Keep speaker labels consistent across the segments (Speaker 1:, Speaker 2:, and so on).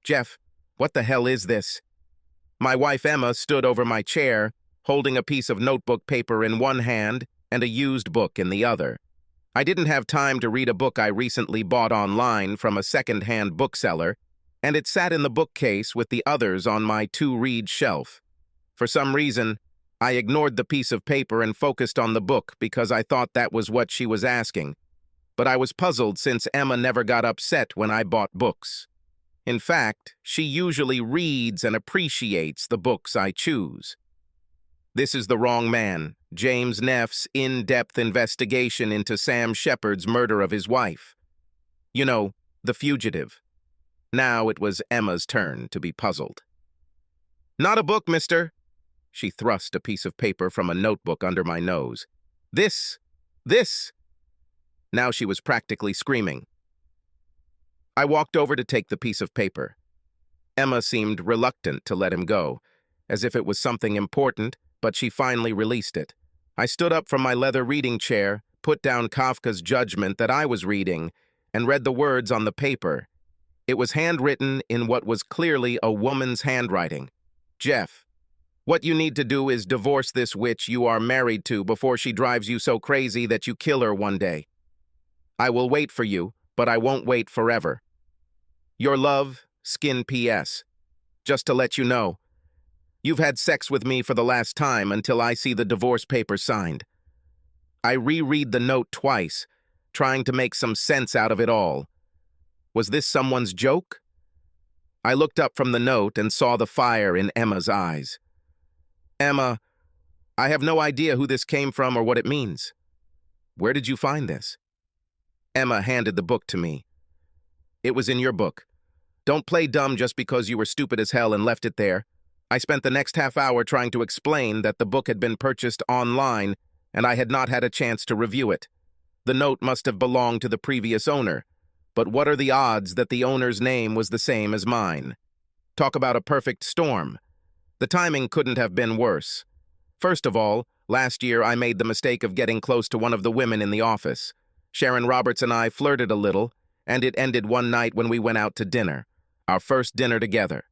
Speaker 1: Jeff, what the hell is this? My wife Emma stood over my chair, holding a piece of notebook paper in one hand and a used book in the other. I didn't have time to read a book I recently bought online from a second-hand bookseller, and it sat in the bookcase with the others on my to-read shelf. For some reason, I ignored the piece of paper and focused on the book because I thought that was what she was asking. But I was puzzled since Emma never got upset when I bought books. In fact, she usually reads and appreciates the books I choose. This is The Wrong Man, James Neff's in-depth investigation into Sam Shepard's murder of his wife. You know, the fugitive. Now it was Emma's turn to be puzzled. "Not a book, mister." She thrust a piece of paper from a notebook under my nose. This! Now she was practically screaming. I walked over to take the piece of paper. Emma seemed reluctant to let him go, as if it was something important, but she finally released it. I stood up from my leather reading chair, put down Kafka's Judgment that I was reading, and read the words on the paper. It was handwritten in what was clearly a woman's handwriting. "Jeff, what you need to do is divorce this witch you are married to before she drives you so crazy that you kill her one day. I will wait for you, but I won't wait forever. Your love, Skin P.S. Just to let you know, you've had sex with me for the last time until I see the divorce papers signed." I reread the note twice, trying to make some sense out of it all. Was this someone's joke? I looked up from the note and saw the fire in Emma's eyes. "Emma, I have no idea who this came from or what it means. Where did you find this?" Emma handed the book to me. "It was in your book. Don't play dumb just because you were stupid as hell and left it there." I spent the next half hour trying to explain that the book had been purchased online and I had not had a chance to review it. The note must have belonged to the previous owner, but what are the odds that the owner's name was the same as mine? Talk about a perfect storm. The timing couldn't have been worse. First of all, last year I made the mistake of getting close to one of the women in the office. Sharon Roberts and I flirted a little, and it ended one night when we went out to dinner, our first dinner together.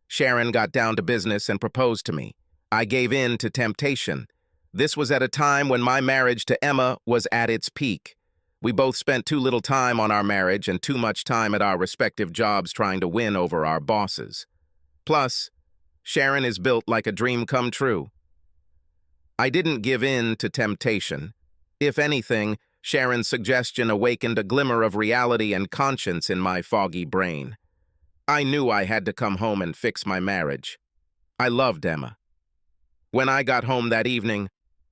Speaker 1: Sharon got down to business and proposed to me. I gave in to temptation. This was at a time when my marriage to Emma was at its peak. We both spent too little time on our marriage and too much time at our respective jobs trying to win over our bosses. Plus, Sharon is built like a dream come true. I didn't give in to temptation. If anything, Sharon's suggestion awakened a glimmer of reality and conscience in my foggy brain. I knew I had to come home and fix my marriage. I loved Emma. When I got home that evening,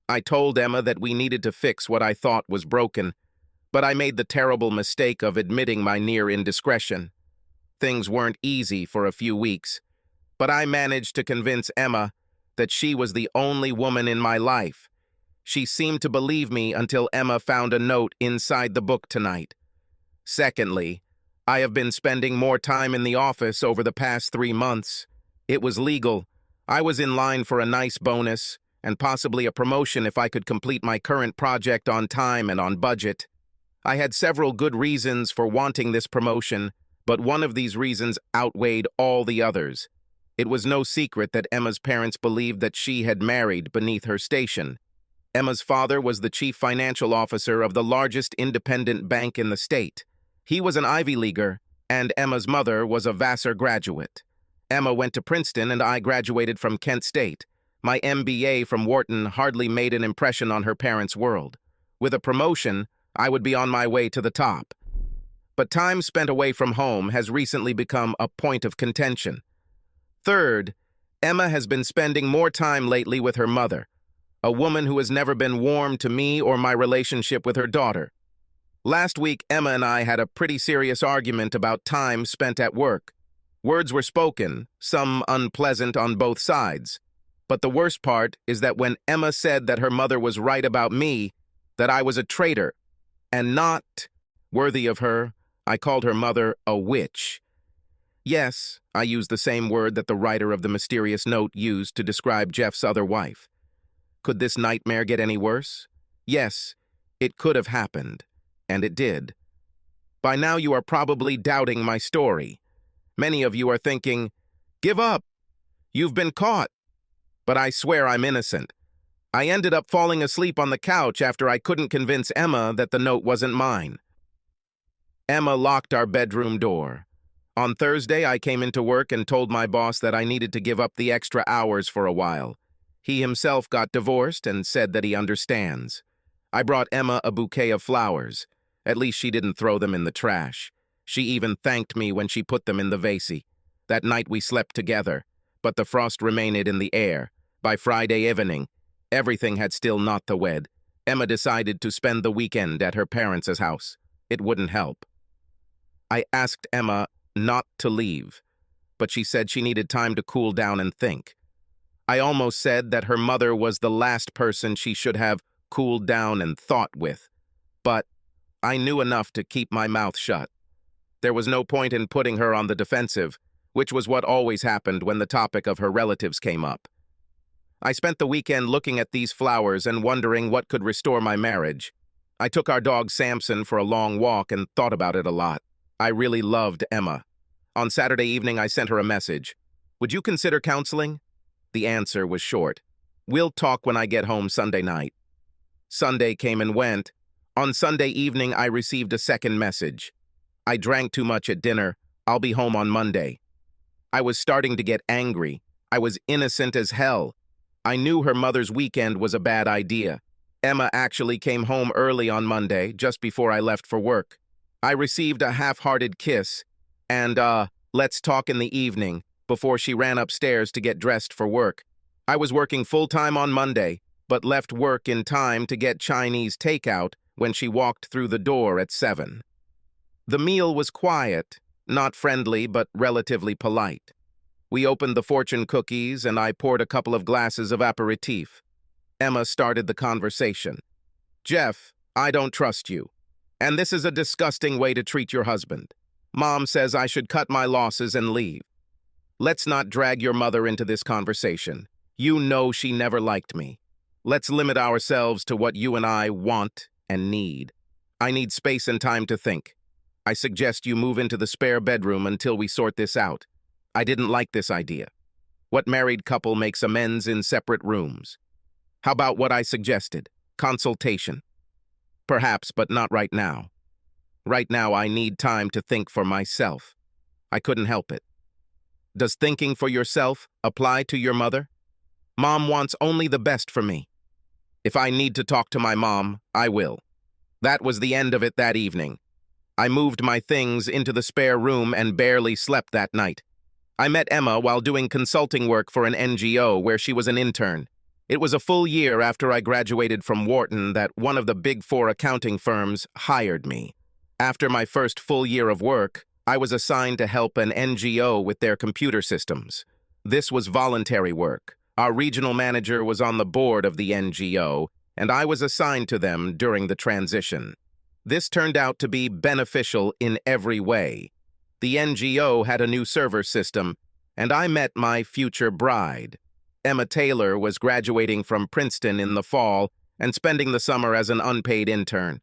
Speaker 1: I told Emma that we needed to fix what I thought was broken, but I made the terrible mistake of admitting my near indiscretion. Things weren't easy for a few weeks, but I managed to convince Emma that she was the only woman in my life. She seemed to believe me until Emma found a note inside the book tonight. Secondly, I have been spending more time in the office over the past 3 months. It was legal. I was in line for a nice bonus and possibly a promotion if I could complete my current project on time and on budget. I had several good reasons for wanting this promotion, but one of these reasons outweighed all the others. It was no secret that Emma's parents believed that she had married beneath her station. Emma's father was the chief financial officer of the largest independent bank in the state. He was an Ivy Leaguer, and Emma's mother was a Vassar graduate. Emma went to Princeton, and I graduated from Kent State. My MBA from Wharton hardly made an impression on her parents' world. With a promotion, I would be on my way to the top. But time spent away from home has recently become a point of contention. Third, Emma has been spending more time lately with her mother, a woman who has never been warm to me or my relationship with her daughter. Last week, Emma and I had a pretty serious argument about time spent at work. Words were spoken, some unpleasant on both sides. But the worst part is that when Emma said that her mother was right about me, that I was a traitor, and not worthy of her, I called her mother a witch. Yes, I used the same word that the writer of the mysterious note used to describe Jeff's other wife. Could this nightmare get any worse? Yes, it could have happened, and it did. By now you are probably doubting my story. Many of you are thinking, give up, you've been caught. But I swear I'm innocent. I ended up falling asleep on the couch after I couldn't convince Emma that the note wasn't mine. Emma locked our bedroom door. On Thursday, I came into work and told my boss that I needed to give up the extra hours for a while. He himself got divorced and said that he understands. I brought Emma a bouquet of flowers. At least she didn't throw them in the trash. She even thanked me when she put them in the vase. That night we slept together, but the frost remained in the air. By Friday evening, everything had still not the wed. Emma decided to spend the weekend at her parents' house. It wouldn't help. I asked Emma not to leave, but she said she needed time to cool down and think. I almost said that her mother was the last person she should have cooled down and thought with, but I knew enough to keep my mouth shut. There was no point in putting her on the defensive, which was what always happened when the topic of her relatives came up. I spent the weekend looking at these flowers and wondering what could restore my marriage. I took our dog Samson for a long walk and thought about it a lot. I really loved Emma. On Saturday evening, I sent her a message. Would you consider counseling? The answer was short. We'll talk when I get home Sunday night. Sunday came and went. On Sunday evening, I received a second message. I drank too much at dinner. I'll be home on Monday. I was starting to get angry. I was innocent as hell. I knew her mother's weekend was a bad idea. Emma actually came home early on Monday, just before I left for work. I received a half-hearted kiss and, let's talk in the evening, before she ran upstairs to get dressed for work. I was working full-time on Monday, but left work in time to get Chinese takeout when she walked through the door at 7. The meal was quiet, not friendly, but relatively polite. We opened the fortune cookies and I poured a couple of glasses of aperitif. Emma started the conversation. Jeff, I don't trust you. And this is a disgusting way to treat your husband. Mom says I should cut my losses and leave. Let's not drag your mother into this conversation. You know she never liked me. Let's limit ourselves to what you and I want and need. I need space and time to think. I suggest you move into the spare bedroom until we sort this out. I didn't like this idea. What married couple makes amends in separate rooms? How about what I suggested? Consultation. Perhaps, but not right now. Right now, I need time to think for myself. I couldn't help it. Does thinking for yourself apply to your mother? Mom wants only the best for me. If I need to talk to my mom, I will. That was the end of it that evening. I moved my things into the spare room and barely slept that night. I met Emma while doing consulting work for an NGO where she was an intern. It was a full year after I graduated from Wharton that one of the Big Four accounting firms hired me. After my first full year of work, I was assigned to help an NGO with their computer systems. This was voluntary work. Our regional manager was on the board of the NGO, and I was assigned to them during the transition. This turned out to be beneficial in every way. The NGO had a new server system, and I met my future bride. Emma Taylor was graduating from Princeton in the fall and spending the summer as an unpaid intern.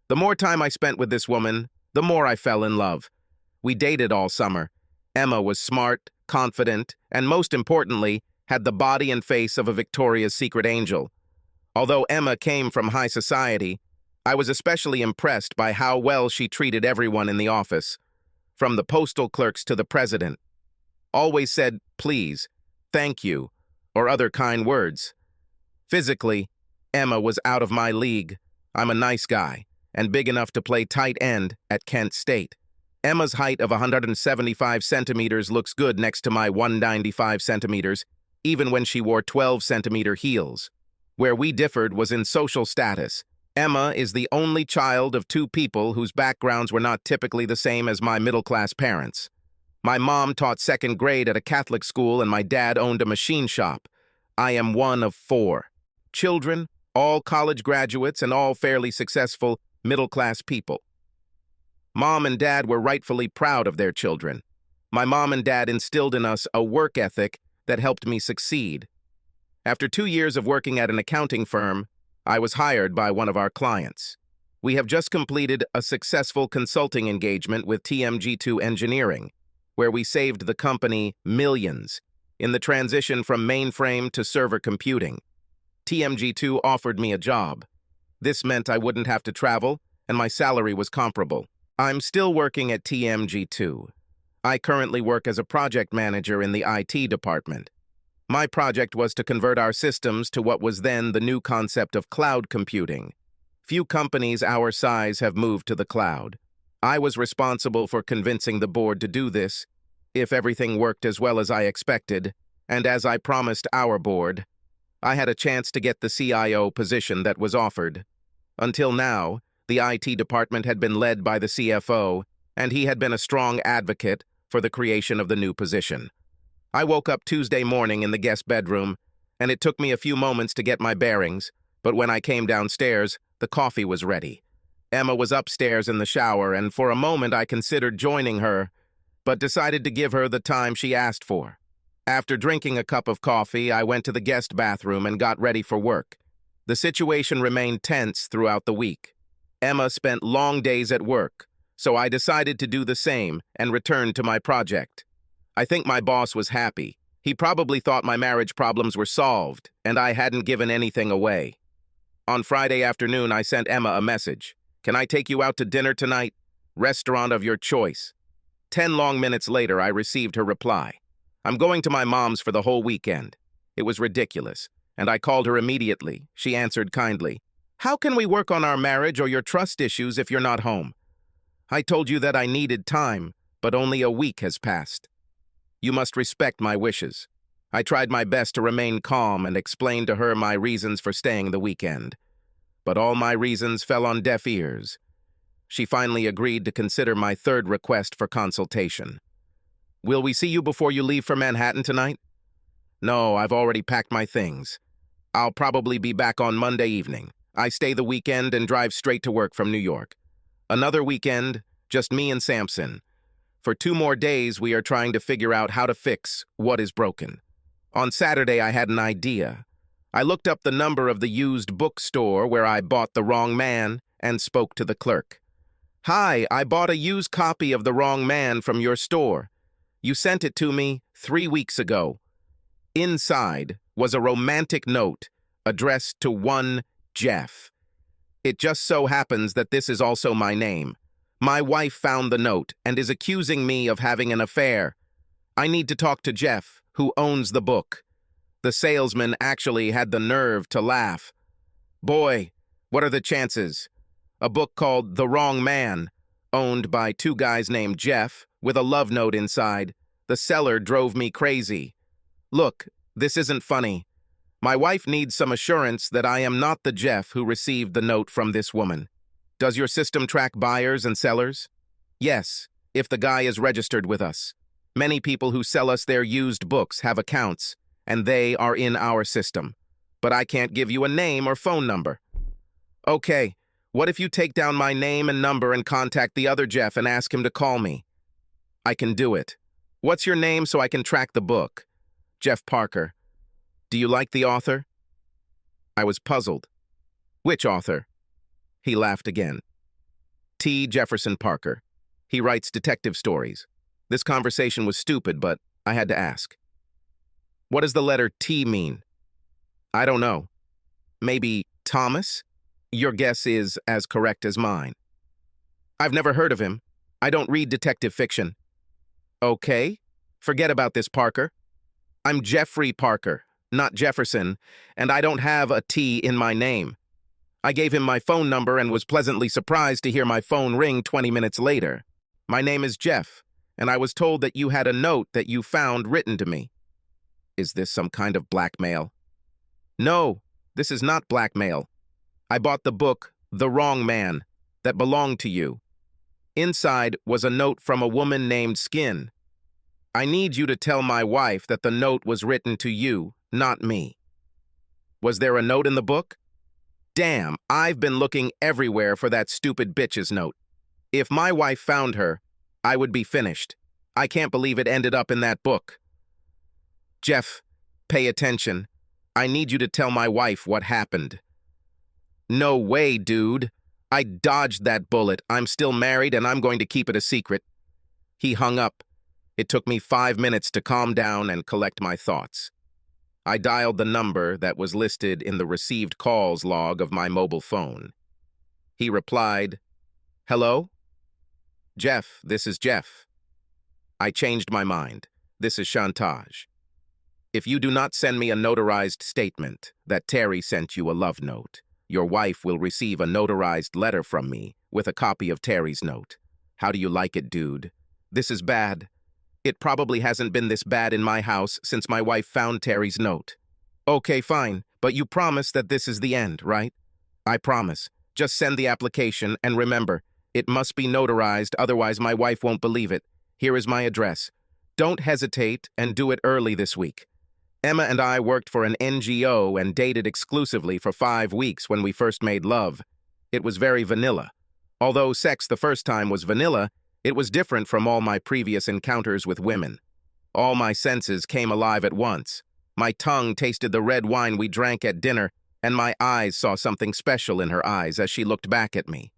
Speaker 1: The more time I spent with this woman, the more I fell in love. We dated all summer. Emma was smart, confident, and most importantly, had the body and face of a Victoria's Secret angel. Although Emma came from high society, I was especially impressed by how well she treated everyone in the office, from the postal clerks to the president. Always said, please, thank you, or other kind words. Physically, Emma was out of my league. I'm a nice guy, and big enough to play tight end at Kent State. Emma's height of 175 centimeters looks good next to my 195 centimeters, even when she wore 12-centimeter heels. Where we differed was in social status. Emma is the only child of two people whose backgrounds were not typically the same as my middle-class parents. My mom taught second grade at a Catholic school and my dad owned a machine shop. I am one of 4 children, all college graduates and all fairly successful middle-class people. Mom and Dad were rightfully proud of their children. My mom and Dad instilled in us a work ethic that helped me succeed. After 2 years of working at an accounting firm, I was hired by one of our clients. We have just completed a successful consulting engagement with TMG2 Engineering, where we saved the company millions in the transition from mainframe to server computing. TMG2 offered me a job. This meant I wouldn't have to travel, and my salary was comparable. I'm still working at TMG2. I currently work as a project manager in the IT department. My project was to convert our systems to what was then the new concept of cloud computing. Few companies our size have moved to the cloud. I was responsible for convincing the board to do this, if everything worked as well as I expected, and as I promised our board. I had a chance to get the CIO position that was offered. Until now, the IT department had been led by the CFO, and he had been a strong advocate for the creation of the new position. I woke up Tuesday morning in the guest bedroom, and it took me a few moments to get my bearings, but when I came downstairs, the coffee was ready. Emma was upstairs in the shower, and for a moment I considered joining her, but decided to give her the time she asked for. After drinking a cup of coffee, I went to the guest bathroom and got ready for work. The situation remained tense throughout the week. Emma spent long days at work, so I decided to do the same and return to my project. I think my boss was happy. He probably thought my marriage problems were solved, and I hadn't given anything away. On Friday afternoon, I sent Emma a message. "Can I take you out to dinner tonight? Restaurant of your choice." 10 long minutes later, I received her reply. "I'm going to my mom's for the whole weekend." It was ridiculous, and I called her immediately. She answered kindly, "How can we work on our marriage or your trust issues if you're not home? I told you that I needed time, but only a week has passed. You must respect my wishes." I tried my best to remain calm and explain to her my reasons for staying the weekend. But all my reasons fell on deaf ears. She finally agreed to consider my third request for consultation. "Will we see you before you leave for Manhattan tonight?" "No, I've already packed my things. I'll probably be back on Monday evening. I stay the weekend and drive straight to work from New York. Another weekend, just me and Samson. For 2 more days, we are trying to figure out how to fix what is broken." On Saturday, I had an idea. I looked up the number of the used bookstore where I bought The Wrong Man and spoke to the clerk. "Hi, I bought a used copy of The Wrong Man from your store. You sent it to me 3 weeks ago." Inside was a romantic note addressed to one Jeff. It just so happens that this is also my name. My wife found the note and is accusing me of having an affair. I need to talk to Jeff, who owns the book. The salesman actually had the nerve to laugh. "Boy, what are the chances? A book called The Wrong Man, owned by 2 guys named Jeff, with a love note inside. The seller drove me crazy. Look, this isn't funny. My wife needs some assurance that I am not the Jeff who received the note from this woman. Does your system track buyers and sellers?" "Yes, if the guy is registered with us. Many people who sell us their used books have accounts, and they are in our system. But I can't give you a name or phone number." "Okay, what if you take down my name and number and contact the other Jeff and ask him to call me?" "I can do it. What's your name so I can track the book?" "Jeff Parker." "Do you like the author?" I was puzzled. "Which author?" He laughed again. "T. Jefferson Parker. He writes detective stories." This conversation was stupid, but I had to ask. "What does the letter T mean?" "I don't know. Maybe Thomas? Your guess is as correct as mine." "I've never heard of him. I don't read detective fiction." "Okay, forget about this, Parker. I'm Jeffrey Parker, not Jefferson, and I don't have a T in my name." I gave him my phone number and was pleasantly surprised to hear my phone ring 20 minutes later. "My name is Jeff, and I was told that you had a note that you found written to me." Is this some kind of blackmail? "No, this is not blackmail. I bought the book, The Wrong Man, that belonged to you. Inside was a note from a woman named Skin. I need you to tell my wife that the note was written to you, not me." "Was there a note in the book?" "Damn, I've been looking everywhere for that stupid bitch's note. If my wife found her, I would be finished. I can't believe it ended up in that book." "Jeff, pay attention. I need you to tell my wife what happened." "No way, dude. I dodged that bullet. I'm still married and I'm going to keep it a secret." He hung up. It took me 5 minutes to calm down and collect my thoughts. I dialed the number that was listed in the received calls log of my mobile phone. He replied, "Hello? Jeff, this is Jeff." I changed my mind. This is chantage. If you do not send me a notarized statement that Terry sent you a love note, your wife will receive a notarized letter from me with a copy of Terry's note. How do you like it, dude? This is bad. It probably hasn't been this bad in my house since my wife found Terry's note. Okay, fine, but you promise that this is the end, right? I promise. Just send the application, and remember, it must be notarized, otherwise my wife won't believe it. Here is my address. Don't hesitate and do it early this week. Emma and I worked for an NGO and dated exclusively for 5 weeks when we first made love. It was very vanilla. Although sex the first time was vanilla, it was different from all my previous encounters with women. All my senses came alive at once. My tongue tasted the red wine we drank at dinner, and my eyes saw something special in her eyes as she looked back at me.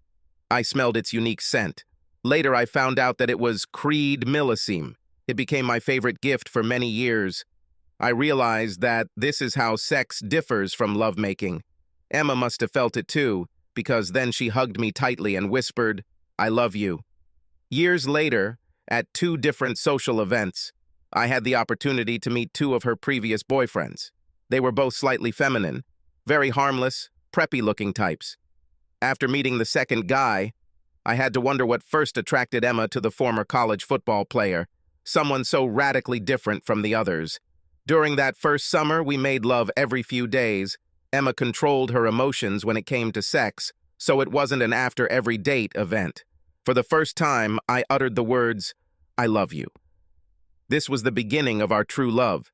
Speaker 1: I smelled its unique scent. Later I found out that it was Creed Millesime. It became my favorite gift for many years. I realized that this is how sex differs from lovemaking. Emma must have felt it too, because then she hugged me tightly and whispered, "I love you." Years later, at 2 different social events, I had the opportunity to meet 2 of her previous boyfriends. They were both slightly feminine, very harmless, preppy-looking types. After meeting the second guy, I had to wonder what first attracted Emma to the former college football player, someone so radically different from the others. During that first summer, we made love every few days. Emma controlled her emotions when it came to sex, so it wasn't an after-every-date event. For the first time, I uttered the words, "I love you." This was the beginning of our true love.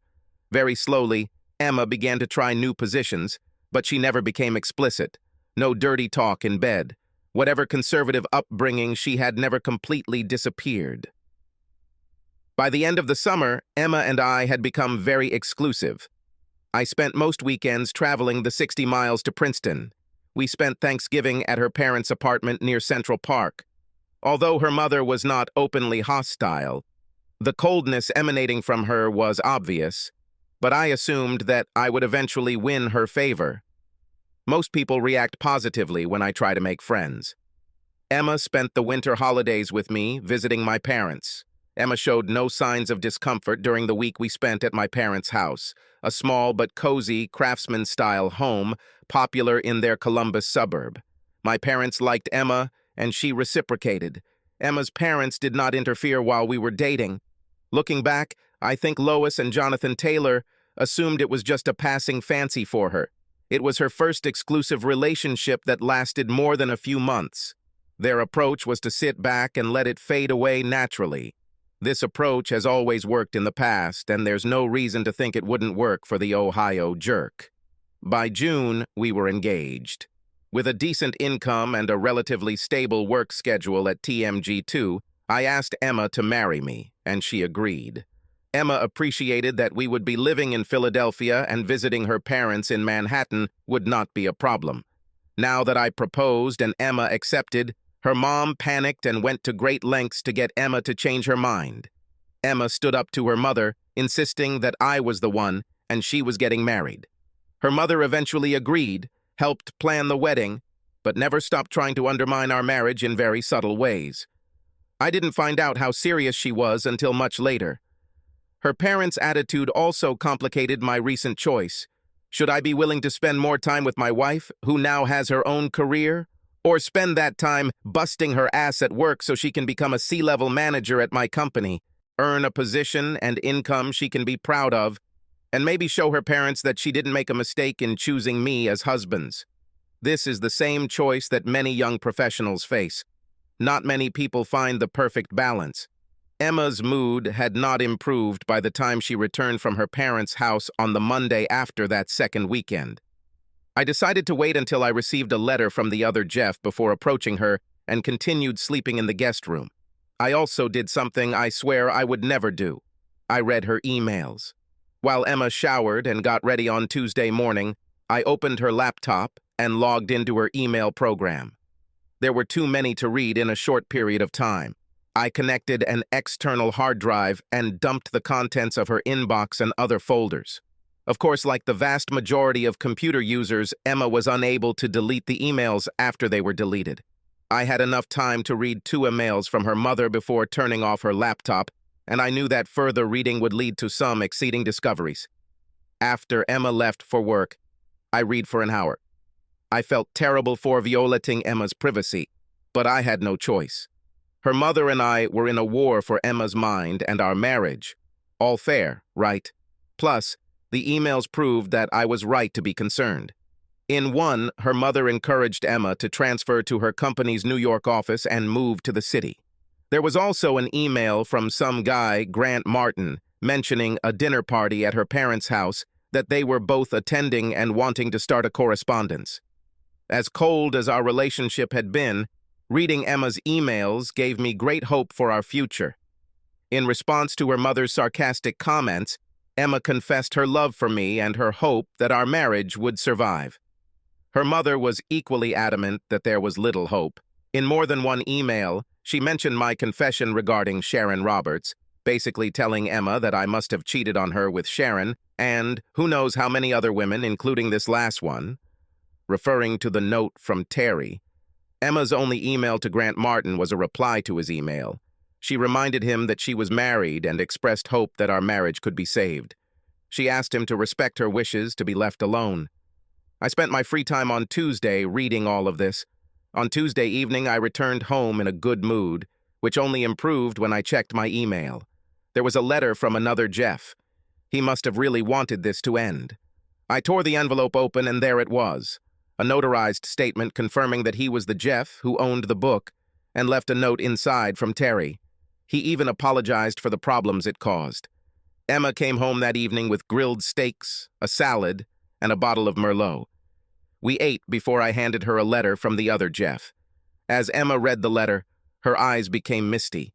Speaker 1: Very slowly, Emma began to try new positions, but she never became explicit. No dirty talk in bed. Whatever conservative upbringing, she had never completely disappeared. By the end of the summer, Emma and I had become very exclusive. I spent most weekends traveling the 60 miles to Princeton. We spent Thanksgiving at her parents' apartment near Central Park. Although her mother was not openly hostile, the coldness emanating from her was obvious, but I assumed that I would eventually win her favor. Most people react positively when I try to make friends. Emma spent the winter holidays with me, visiting my parents. Emma showed no signs of discomfort during the week we spent at my parents' house, a small but cozy craftsman-style home popular in their Columbus suburb. My parents liked Emma, and she reciprocated. Emma's parents did not interfere while we were dating. Looking back, I think Lois and Jonathan Taylor assumed it was just a passing fancy for her. It was her first exclusive relationship that lasted more than a few months. Their approach was to sit back and let it fade away naturally. This approach has always worked in the past, and there's no reason to think it wouldn't work for the Ohio jerk. By June, we were engaged. With a decent income and a relatively stable work schedule at TMG2, I asked Emma to marry me, and she agreed. Emma appreciated that we would be living in Philadelphia and visiting her parents in Manhattan would not be a problem. Now that I proposed and Emma accepted, her mom panicked and went to great lengths to get Emma to change her mind. Emma stood up to her mother, insisting that I was the one and she was getting married. Her mother eventually agreed, helped plan the wedding, but never stopped trying to undermine our marriage in very subtle ways. I didn't find out how serious she was until much later. Her parents' attitude also complicated my recent choice. Should I be willing to spend more time with my wife, who now has her own career, or spend that time busting her ass at work so she can become a C-level manager at my company, earn a position and income she can be proud of, and maybe show her parents that she didn't make a mistake in choosing me as husbands? This is the same choice that many young professionals face. Not many people find the perfect balance. Emma's mood had not improved by the time she returned from her parents' house on the Monday after that second weekend. I decided to wait until I received a letter from the other Jeff before approaching her and continued sleeping in the guest room. I also did something I swear I would never do. I read her emails. While Emma showered and got ready on Tuesday morning, I opened her laptop and logged into her email program. There were too many to read in a short period of time. I connected an external hard drive and dumped the contents of her inbox and other folders. Of course, like the vast majority of computer users, Emma was unable to delete the emails after they were deleted. I had enough time to read 2 emails from her mother before turning off her laptop, and I knew that further reading would lead to some exceeding discoveries. After Emma left for work, I read for an hour. I felt terrible for violating Emma's privacy, but I had no choice. Her mother and I were in a war for Emma's mind and our marriage. All fair, right? Plus, the emails proved that I was right to be concerned. In one, her mother encouraged Emma to transfer to her company's New York office and move to the city. There was also an email from some guy, Grant Martin, mentioning a dinner party at her parents' house that they were both attending and wanting to start a correspondence. As cold as our relationship had been, reading Emma's emails gave me great hope for our future. In response to her mother's sarcastic comments, Emma confessed her love for me and her hope that our marriage would survive. Her mother was equally adamant that there was little hope. In more than one email, she mentioned my confession regarding Sharon Roberts, basically telling Emma that I must have cheated on her with Sharon and who knows how many other women, including this last one. Referring to the note from Terry, Emma's only email to Grant Martin was a reply to his email. She reminded him that she was married and expressed hope that our marriage could be saved. She asked him to respect her wishes to be left alone. I spent my free time on Tuesday reading all of this. On Tuesday evening, I returned home in a good mood, which only improved when I checked my email. There was a letter from another Jeff. He must have really wanted this to end. I tore the envelope open and there it was. A notarized statement confirming that he was the Jeff who owned the book and left a note inside from Terry. He even apologized for the problems it caused. Emma came home that evening with grilled steaks, a salad, and a bottle of Merlot. We ate before I handed her a letter from the other Jeff. As Emma read the letter, her eyes became misty.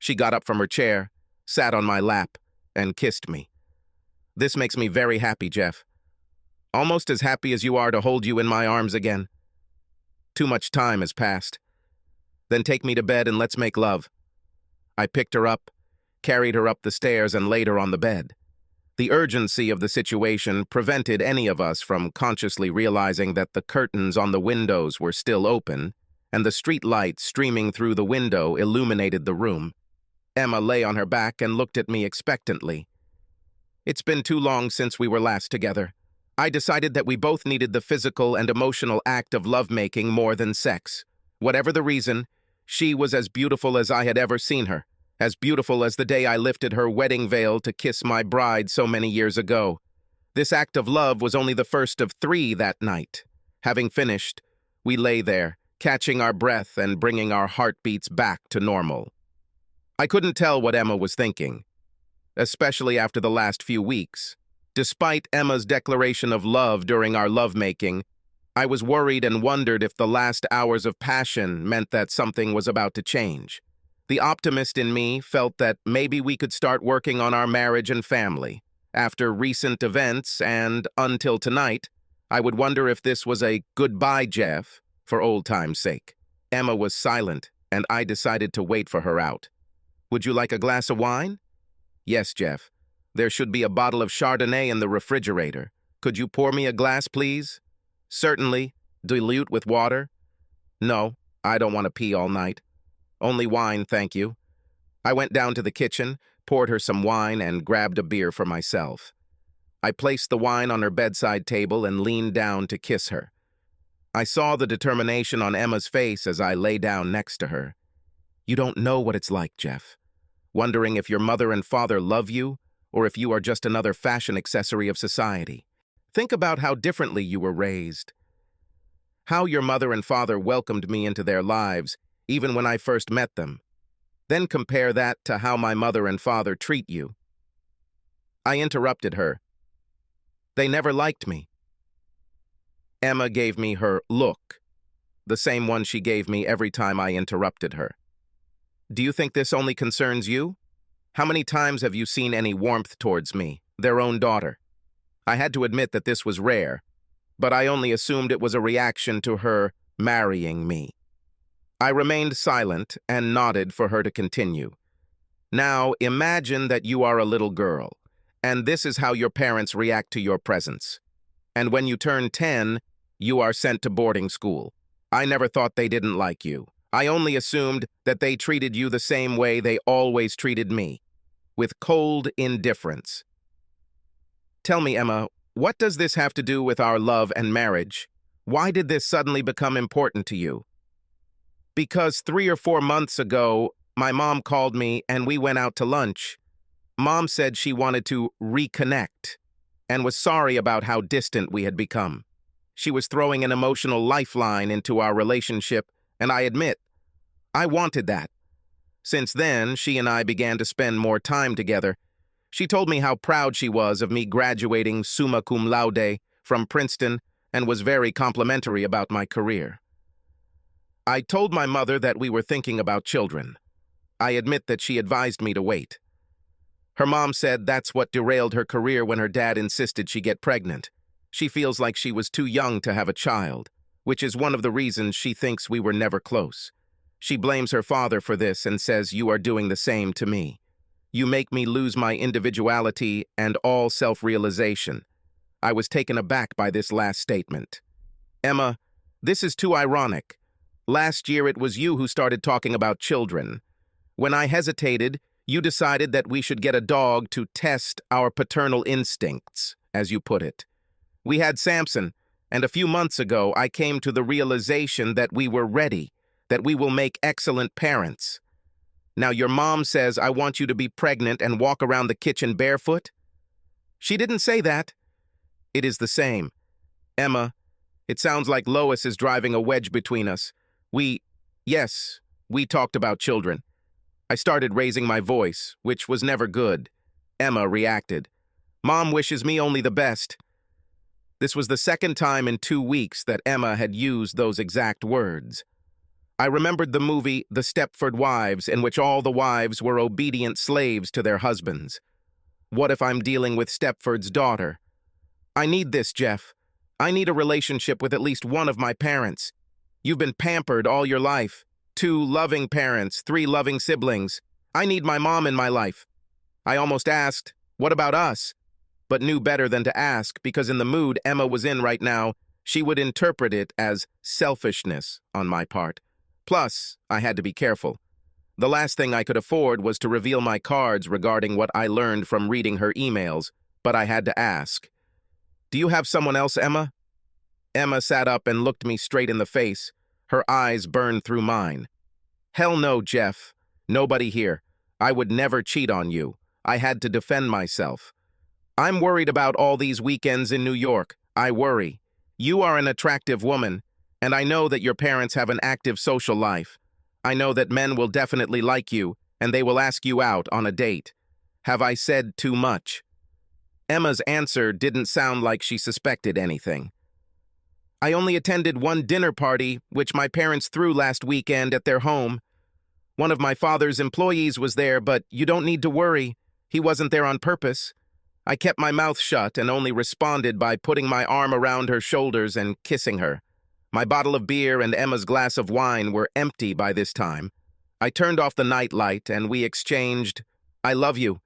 Speaker 1: She got up from her chair, sat on my lap, and kissed me. This makes me very happy, Jeff. Almost as happy as you are to hold you in my arms again. Too much time has passed. Then take me to bed and let's make love. I picked her up, carried her up the stairs, and laid her on the bed. The urgency of the situation prevented any of us from consciously realizing that the curtains on the windows were still open, and the street light streaming through the window illuminated the room. Emma lay on her back and looked at me expectantly. It's been too long since we were last together. I decided that we both needed the physical and emotional act of lovemaking more than sex. Whatever the reason, she was as beautiful as I had ever seen her, as beautiful as the day I lifted her wedding veil to kiss my bride so many years ago. This act of love was only the first of 3 that night. Having finished, we lay there, catching our breath and bringing our heartbeats back to normal. I couldn't tell what Emma was thinking, especially after the last few weeks. Despite Emma's declaration of love during our lovemaking, I was worried and wondered if the last hours of passion meant that something was about to change. The optimist in me felt that maybe we could start working on our marriage and family. After recent events and until tonight, I would wonder if this was a goodbye, Jeff, for old time's sake. Emma was silent, and I decided to wait for her out. Would you like a glass of wine? Yes, Jeff. There should be a bottle of Chardonnay in the refrigerator. Could you pour me a glass, please? Certainly. Dilute with water? No, I don't want to pee all night. Only wine, thank you. I went down to the kitchen, poured her some wine, and grabbed a beer for myself. I placed the wine on her bedside table and leaned down to kiss her. I saw the determination on Emma's face as I lay down next to her. You don't know what it's like, Jeff. Wondering if your mother and father love you, or if you are just another fashion accessory of society. Think about how differently you were raised. How your mother and father welcomed me into their lives, even when I first met them. Then compare that to how my mother and father treat you. I interrupted her. They never liked me. Emma gave me her look, the same one she gave me every time I interrupted her. Do you think this only concerns you? How many times have you seen any warmth towards me, their own daughter? I had to admit that this was rare, but I only assumed it was a reaction to her marrying me. I remained silent and nodded for her to continue. Now, imagine that you are a little girl, and this is how your parents react to your presence. And when you turn 10, you are sent to boarding school. I never thought they didn't like you. I only assumed that they treated you the same way they always treated me, with cold indifference. Tell me, Emma, what does this have to do with our love and marriage? Why did this suddenly become important to you? Because 3 or 4 months ago, my mom called me and we went out to lunch. Mom said she wanted to reconnect and was sorry about how distant we had become. She was throwing an emotional lifeline into our relationship, and I admit, I wanted that. Since then, she and I began to spend more time together. She told me how proud she was of me graduating summa cum laude from Princeton and was very complimentary about my career. I told my mother that we were thinking about children. I admit that she advised me to wait. Her mom said that's what derailed her career when her dad insisted she get pregnant. She feels like she was too young to have a child, which is one of the reasons she thinks we were never close. She blames her father for this and says you are doing the same to me. You make me lose my individuality and all self-realization. I was taken aback by this last statement. Emma, this is too ironic. Last year it was you who started talking about children. When I hesitated, you decided that we should get a dog to test our paternal instincts, as you put it. We had Samson, and a few months ago I came to the realization that we were ready, that we will make excellent parents. Now your mom says I want you to be pregnant and walk around the kitchen barefoot? She didn't say that. It is the same. Emma, it sounds like Lois is driving a wedge between us. Yes, we talked about children. I started raising my voice, which was never good. Emma reacted. Mom wishes me only the best. This was the second time in 2 weeks that Emma had used those exact words. I remembered the movie The Stepford Wives, in which all the wives were obedient slaves to their husbands. What if I'm dealing with Stepford's daughter? I need this, Jeff. I need a relationship with at least one of my parents. You've been pampered all your life. 2 loving parents, 3 loving siblings. I need my mom in my life. I almost asked, what about us? But knew better than to ask because in the mood Emma was in right now, she would interpret it as selfishness on my part. Plus, I had to be careful. The last thing I could afford was to reveal my cards regarding what I learned from reading her emails, but I had to ask. Do you have someone else, Emma? Emma sat up and looked me straight in the face. Her eyes burned through mine. Hell no, Jeff. Nobody here. I would never cheat on you. I had to defend myself. I'm worried about all these weekends in New York. I worry. You are an attractive woman, and I know that your parents have an active social life. I know that men will definitely like you, and they will ask you out on a date. Have I said too much? Emma's answer didn't sound like she suspected anything. I only attended one dinner party, which my parents threw last weekend at their home. One of my father's employees was there, but you don't need to worry. He wasn't there on purpose. I kept my mouth shut and only responded by putting my arm around her shoulders and kissing her. My bottle of beer and Emma's glass of wine were empty by this time. I turned off the night light and we exchanged, I love you.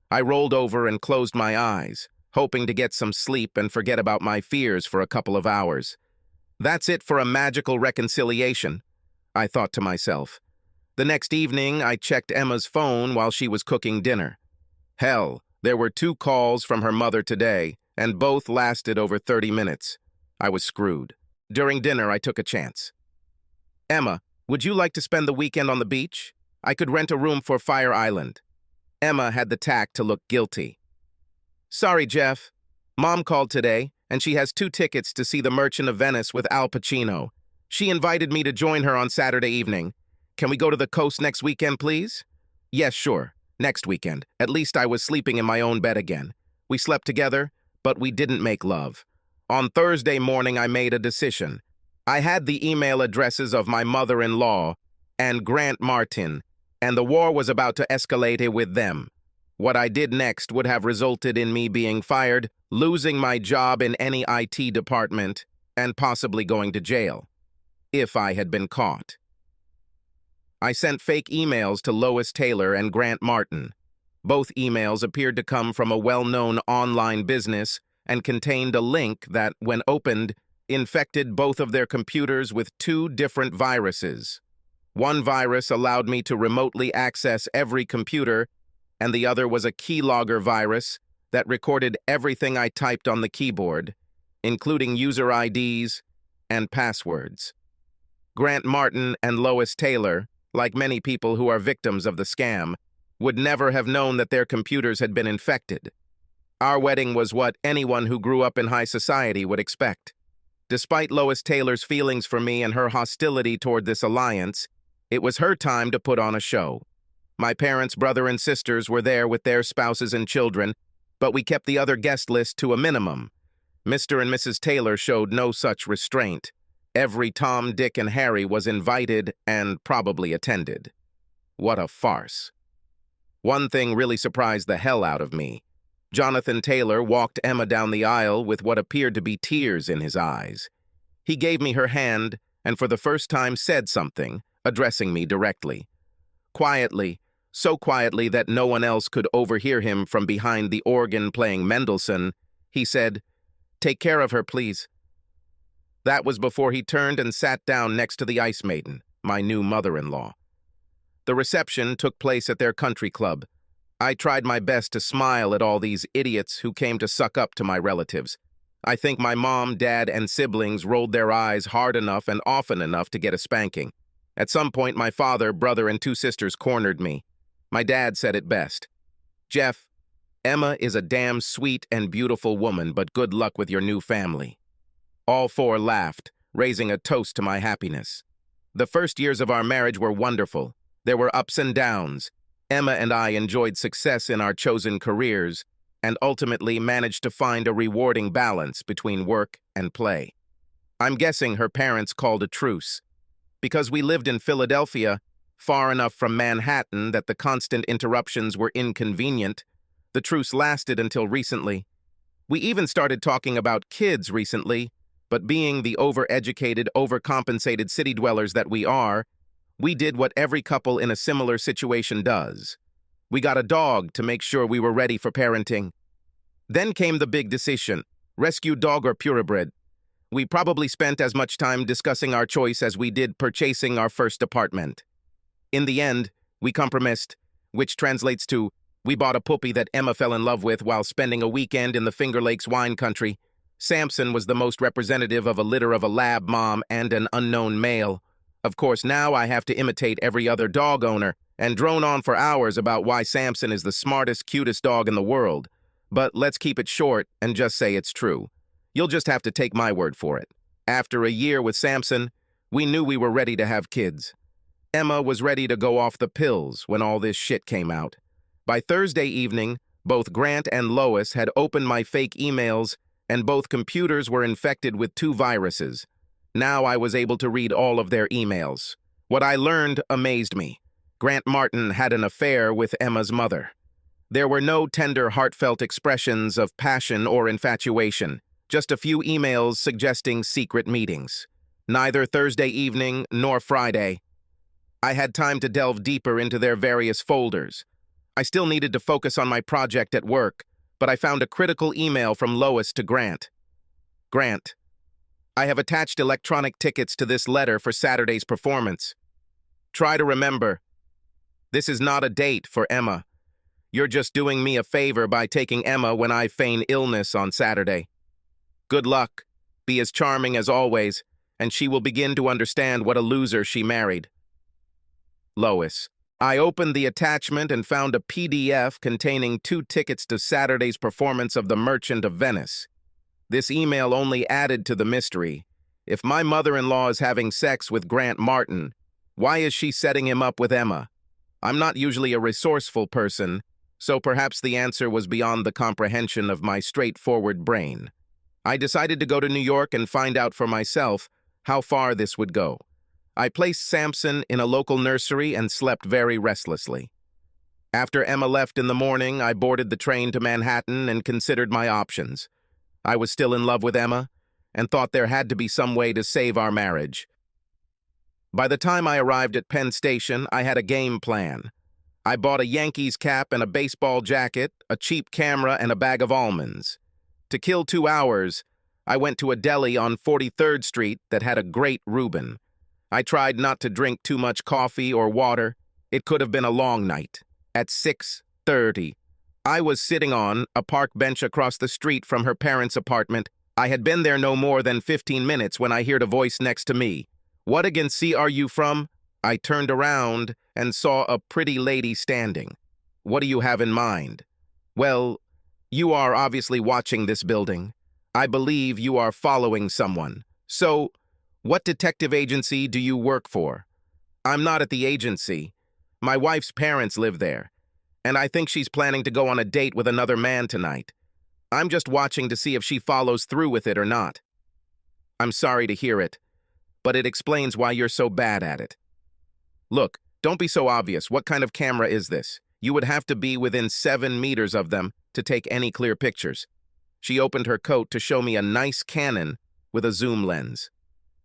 Speaker 1: I rolled over and closed my eyes, hoping to get some sleep and forget about my fears for a couple of hours. That's it for a magical reconciliation, I thought to myself. The next evening, I checked Emma's phone while she was cooking dinner. Hell, there were 2 calls from her mother today, and both lasted over 30 minutes. I was screwed. During dinner, I took a chance. Emma, would you like to spend the weekend on the beach? I could rent a room for Fire Island. Emma had the tact to look guilty. Sorry, Jeff. Mom called today, and she has 2 tickets to see The Merchant of Venice with Al Pacino. She invited me to join her on Saturday evening. Can we go to the coast next weekend, please? Yes, sure. Next weekend. At least I was sleeping in my own bed again. We slept together, but we didn't make love. On Thursday morning, I made a decision. I had the email addresses of my mother-in-law and Grant Martin, and the war was about to escalate with them. What I did next would have resulted in me being fired, losing my job in any IT department, and possibly going to jail, if I had been caught. I sent fake emails to Lois Taylor and Grant Martin. Both emails appeared to come from a well-known online business and contained a link that, when opened, infected both of their computers with two different viruses. One virus allowed me to remotely access every computer, and the other was a keylogger virus that recorded everything I typed on the keyboard, including user IDs and passwords. Grant Martin and Lois Taylor, like many people who are victims of the scam, would never have known that their computers had been infected. Our wedding was what anyone who grew up in high society would expect. Despite Lois Taylor's feelings for me and her hostility toward this alliance, it was her time to put on a show. My parents, brother, and sisters were there with their spouses and children, but we kept the other guest list to a minimum. Mr. and Mrs. Taylor showed no such restraint. Every Tom, Dick, and Harry was invited and probably attended. What a farce. One thing really surprised the hell out of me. Jonathan Taylor walked Emma down the aisle with what appeared to be tears in his eyes. He gave me her hand and for the first time said something, addressing me directly. Quietly, so quietly that no one else could overhear him from behind the organ playing Mendelssohn, he said, "Take care of her, please." That was before he turned and sat down next to the Ice Maiden, my new mother-in-law. The reception took place at their country club. I tried my best to smile at all these idiots who came to suck up to my relatives. I think my mom, dad, and siblings rolled their eyes hard enough and often enough to get a spanking. At some point, my father, brother, and two sisters cornered me. My dad said it best. "Jeff, Emma is a damn sweet and beautiful woman, but good luck with your new family." All four laughed, raising a toast to my happiness. The first years of our marriage were wonderful. There were ups and downs. Emma and I enjoyed success in our chosen careers and ultimately managed to find a rewarding balance between work and play. I'm guessing her parents called a truce. Because we lived in Philadelphia, far enough from Manhattan that the constant interruptions were inconvenient, the truce lasted until recently. We even started talking about kids recently, but being the overeducated, overcompensated city dwellers that we are, we did what every couple in a similar situation does. We got a dog to make sure we were ready for parenting. Then came the big decision, rescue dog or purebred. We probably spent as much time discussing our choice as we did purchasing our first apartment. In the end, we compromised, which translates to, we bought a puppy that Emma fell in love with while spending a weekend in the Finger Lakes wine country. Samson was the most representative of a litter of a lab mom and an unknown male. Of course, now I have to imitate every other dog owner and drone on for hours about why Samson is the smartest, cutest dog in the world. But let's keep it short and just say it's true. You'll just have to take my word for it. After a year with Samson, we knew we were ready to have kids. Emma was ready to go off the pills when all this shit came out. By Thursday evening, both Grant and Lois had opened my fake emails, and both computers were infected with two viruses. Now I was able to read all of their emails. What I learned amazed me. Grant Martin had an affair with Emma's mother. There were no tender, heartfelt expressions of passion or infatuation. Just a few emails suggesting secret meetings. Neither Thursday evening nor Friday. I had time to delve deeper into their various folders. I still needed to focus on my project at work, but I found a critical email from Lois to Grant. "Grant, I have attached electronic tickets to this letter for Saturday's performance. Try to remember, this is not a date for Emma. You're just doing me a favor by taking Emma when I feign illness on Saturday. Good luck, be as charming as always, and she will begin to understand what a loser she married." Lois. I opened the attachment and found a PDF containing 2 tickets to Saturday's performance of The Merchant of Venice. This email only added to the mystery. If my mother-in-law is having sex with Grant Martin, why is she setting him up with Emma? I'm not usually a resourceful person, so perhaps the answer was beyond the comprehension of my straightforward brain. I decided to go to New York and find out for myself how far this would go. I placed Samson in a local nursery and slept very restlessly. After Emma left in the morning, I boarded the train to Manhattan and considered my options. I was still in love with Emma and thought there had to be some way to save our marriage. By the time I arrived at Penn Station, I had a game plan. I bought a Yankees cap and a baseball jacket, a cheap camera, and a bag of almonds. To kill 2 hours, I went to a deli on 43rd Street that had a great Reuben. I tried not to drink too much coffee or water. It could have been a long night. At 6:30, I was sitting on a park bench across the street from her parents' apartment. I had been there no more than 15 minutes when I heard a voice next to me. "What against sea are you from?" I turned around and saw a pretty lady standing. "What do you have in mind?" "Well, you are obviously watching this building. I believe you are following someone. So, what detective agency do you work for?" "I'm not at the agency. My wife's parents live there, and I think she's planning to go on a date with another man tonight. I'm just watching to see if she follows through with it or not." "I'm sorry to hear it, but it explains why you're so bad at it." "Look, don't be so obvious. What kind of camera is this? You would have to be within 7 meters of them to take any clear pictures." She opened her coat to show me a nice Canon with a zoom lens.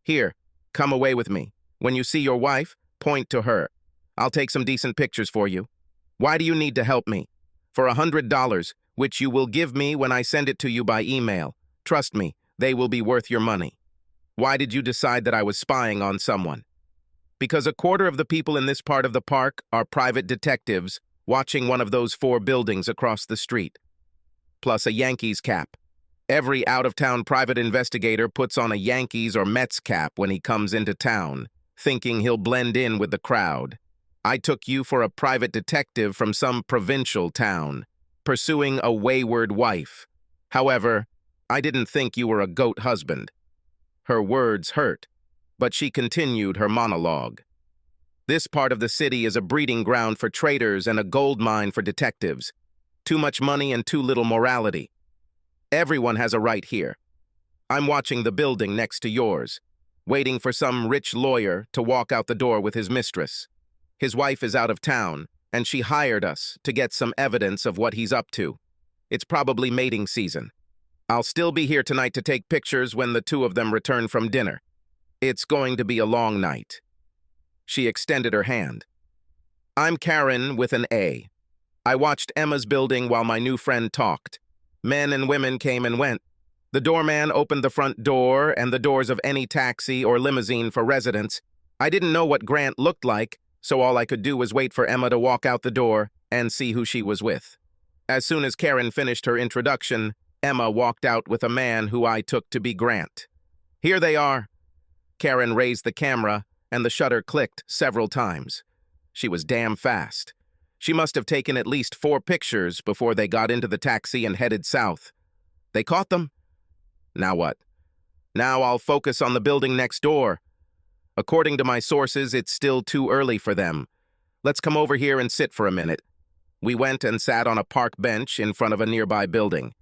Speaker 1: "Here, come away with me. When you see your wife, point to her. I'll take some decent pictures for you." "Why do you need to help me?" "For $100, which you will give me when I send it to you by email. Trust me, they will be worth your money." "Why did you decide that I was spying on someone?" "Because a quarter of the people in this part of the park are private detectives watching one of those 4 buildings across the street. Plus a Yankees cap. Every out-of-town private investigator puts on a Yankees or Mets cap when he comes into town, thinking he'll blend in with the crowd. I took you for a private detective from some provincial town, pursuing a wayward wife. However, I didn't think you were a goat husband." Her words hurt, but she continued her monologue. "This part of the city is a breeding ground for traitors and a gold mine for detectives. Too much money and too little morality. Everyone has a right here. I'm watching the building next to yours, waiting for some rich lawyer to walk out the door with his mistress. His wife is out of town, and she hired us to get some evidence of what he's up to. It's probably mating season. I'll still be here tonight to take pictures when the 2 of them return from dinner. It's going to be a long night." She extended her hand. "I'm Karen with an A. I watched Emma's building while my new friend talked. Men and women came and went. The doorman opened the front door and the doors of any taxi or limousine for residents. I didn't know what Grant looked like, so all I could do was wait for Emma to walk out the door and see who she was with. As soon as Karen finished her introduction, Emma walked out with a man who I took to be Grant. Here they are." Karen raised the camera, and the shutter clicked several times. She was damn fast. She must have taken at least 4 pictures before they got into the taxi and headed south. "They caught them? Now what? Now I'll focus on the building next door. According to my sources, it's still too early for them. Let's come over here and sit for a minute." We went and sat on a park bench in front of a nearby building.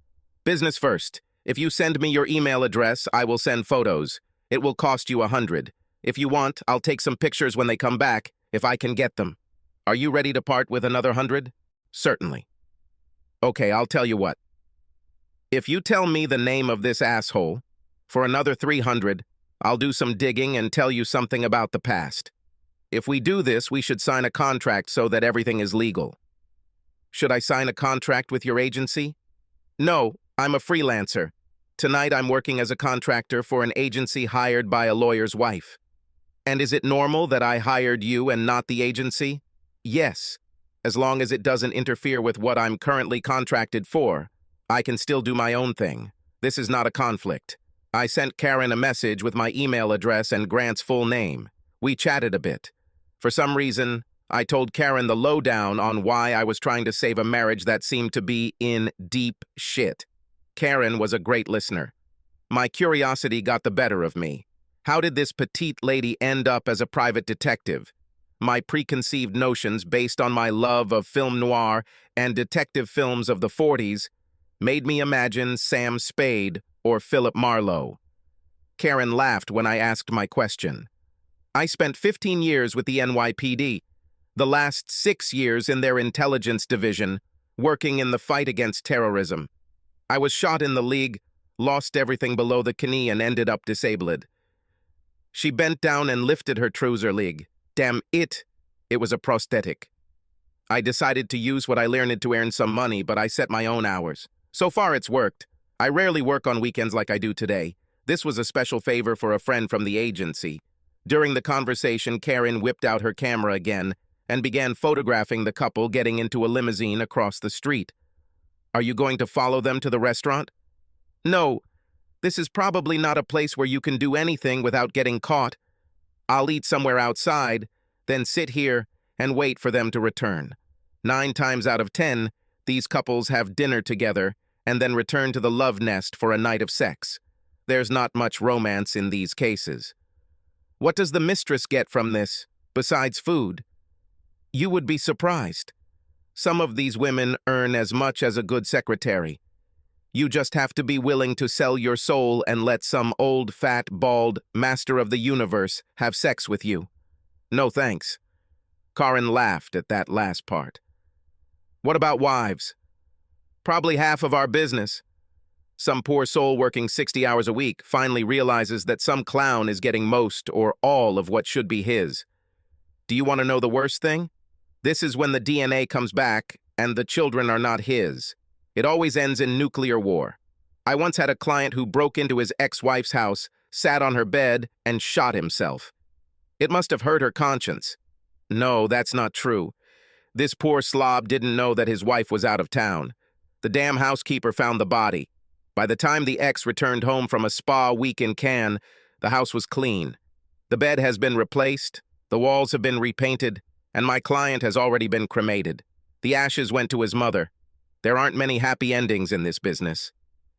Speaker 1: "Business first. If you send me your email address, I will send photos. It will cost you $100. If you want, I'll take some pictures when they come back, if I can get them. Are you ready to part with another $100? "Certainly." "Okay, I'll tell you what. If you tell me the name of this asshole, for another $300, I'll do some digging and tell you something about the past. If we do this, we should sign a contract so that everything is legal." "Should I sign a contract with your agency?" "No, I'm a freelancer. Tonight I'm working as a contractor for an agency hired by a lawyer's wife." "And is it normal that I hired you and not the agency?" "Yes, as long as it doesn't interfere with what I'm currently contracted for. I can still do my own thing. This is not a conflict." I sent Karen a message with my email address and Grant's full name. We chatted a bit. For some reason, I told Karen the lowdown on why I was trying to save a marriage that seemed to be in deep shit. Karen was a great listener. My curiosity got the better of me. How did this petite lady end up as a private detective? My preconceived notions, based on my love of film noir and detective films of the 40s, made me imagine Sam Spade or Philip Marlowe. Karen laughed when I asked my question. "I spent 15 years with the NYPD, the last 6 years in their intelligence division, working in the fight against terrorism. I was shot in the league, lost everything below the knee, and ended up disabled. She bent down and lifted her trouser leg. Damn it! It was a prosthetic. I decided to use what I learned to earn some money, but I set my own hours. So far, it's worked. I rarely work on weekends like I do today. This was a special favor for a friend from the agency. During the conversation, Karen whipped out her camera again and began photographing the couple getting into a limousine across the street. Are you going to follow them to the restaurant? No. This is probably not a place where you can do anything without getting caught. I'll eat somewhere outside, then sit here and wait for them to return. 9 times out of 10, these couples have dinner together and then return to the love nest for a night of sex. There's not much romance in these cases. What does the mistress get from this, besides food? You would be surprised. Some of these women earn as much as a good secretary. You just have to be willing to sell your soul and let some old, fat, bald master of the universe have sex with you. No thanks. Karen laughed at that last part. What about wives? Probably half of our business. Some poor soul working 60 hours a week finally realizes that some clown is getting most or all of what should be his. Do you want to know the worst thing? This is when the DNA comes back and the children are not his. It always ends in nuclear war. I once had a client who broke into his ex-wife's house, sat on her bed, and shot himself. It must have hurt her conscience. No, that's not true. This poor slob didn't know that his wife was out of town. The damn housekeeper found the body. By the time the ex returned home from a spa week in Cannes, the house was clean. The bed has been replaced, the walls have been repainted, and my client has already been cremated. The ashes went to his mother. There aren't many happy endings in this business.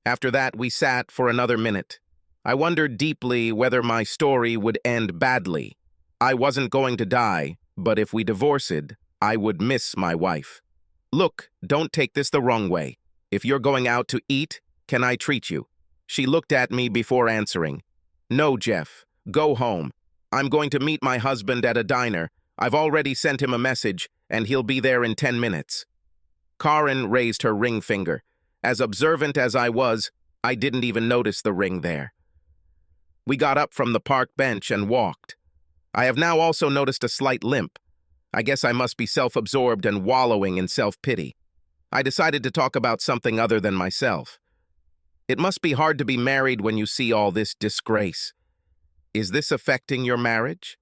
Speaker 1: After that, we sat for another minute. I wondered deeply whether my story would end badly. I wasn't going to die, but if we divorced, I would miss my wife. Look, don't take this the wrong way. If you're going out to eat, can I treat you? She looked at me before answering. No, Jeff. Go home. I'm going to meet my husband at a diner. I've already sent him a message, and he'll be there in 10 minutes. Karen raised her ring finger. As observant as I was, I didn't even notice the ring there. We got up from the park bench and walked. I have now also noticed a slight limp. I guess I must be self-absorbed and wallowing in self-pity. I decided to talk about something other than myself. It must be hard to be married when you see all this disgrace. Is this affecting your marriage?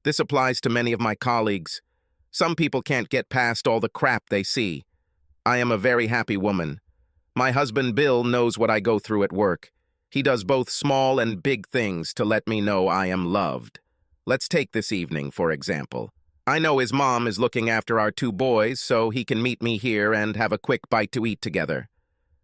Speaker 1: This applies to many of my colleagues. Some people can't get past all the crap they see. I am a very happy woman. My husband Bill knows what I go through at work. He does both small and big things to let me know I am loved. Let's take this evening, for example. I know his mom is looking after our 2 boys, so he can meet me here and have a quick bite to eat together.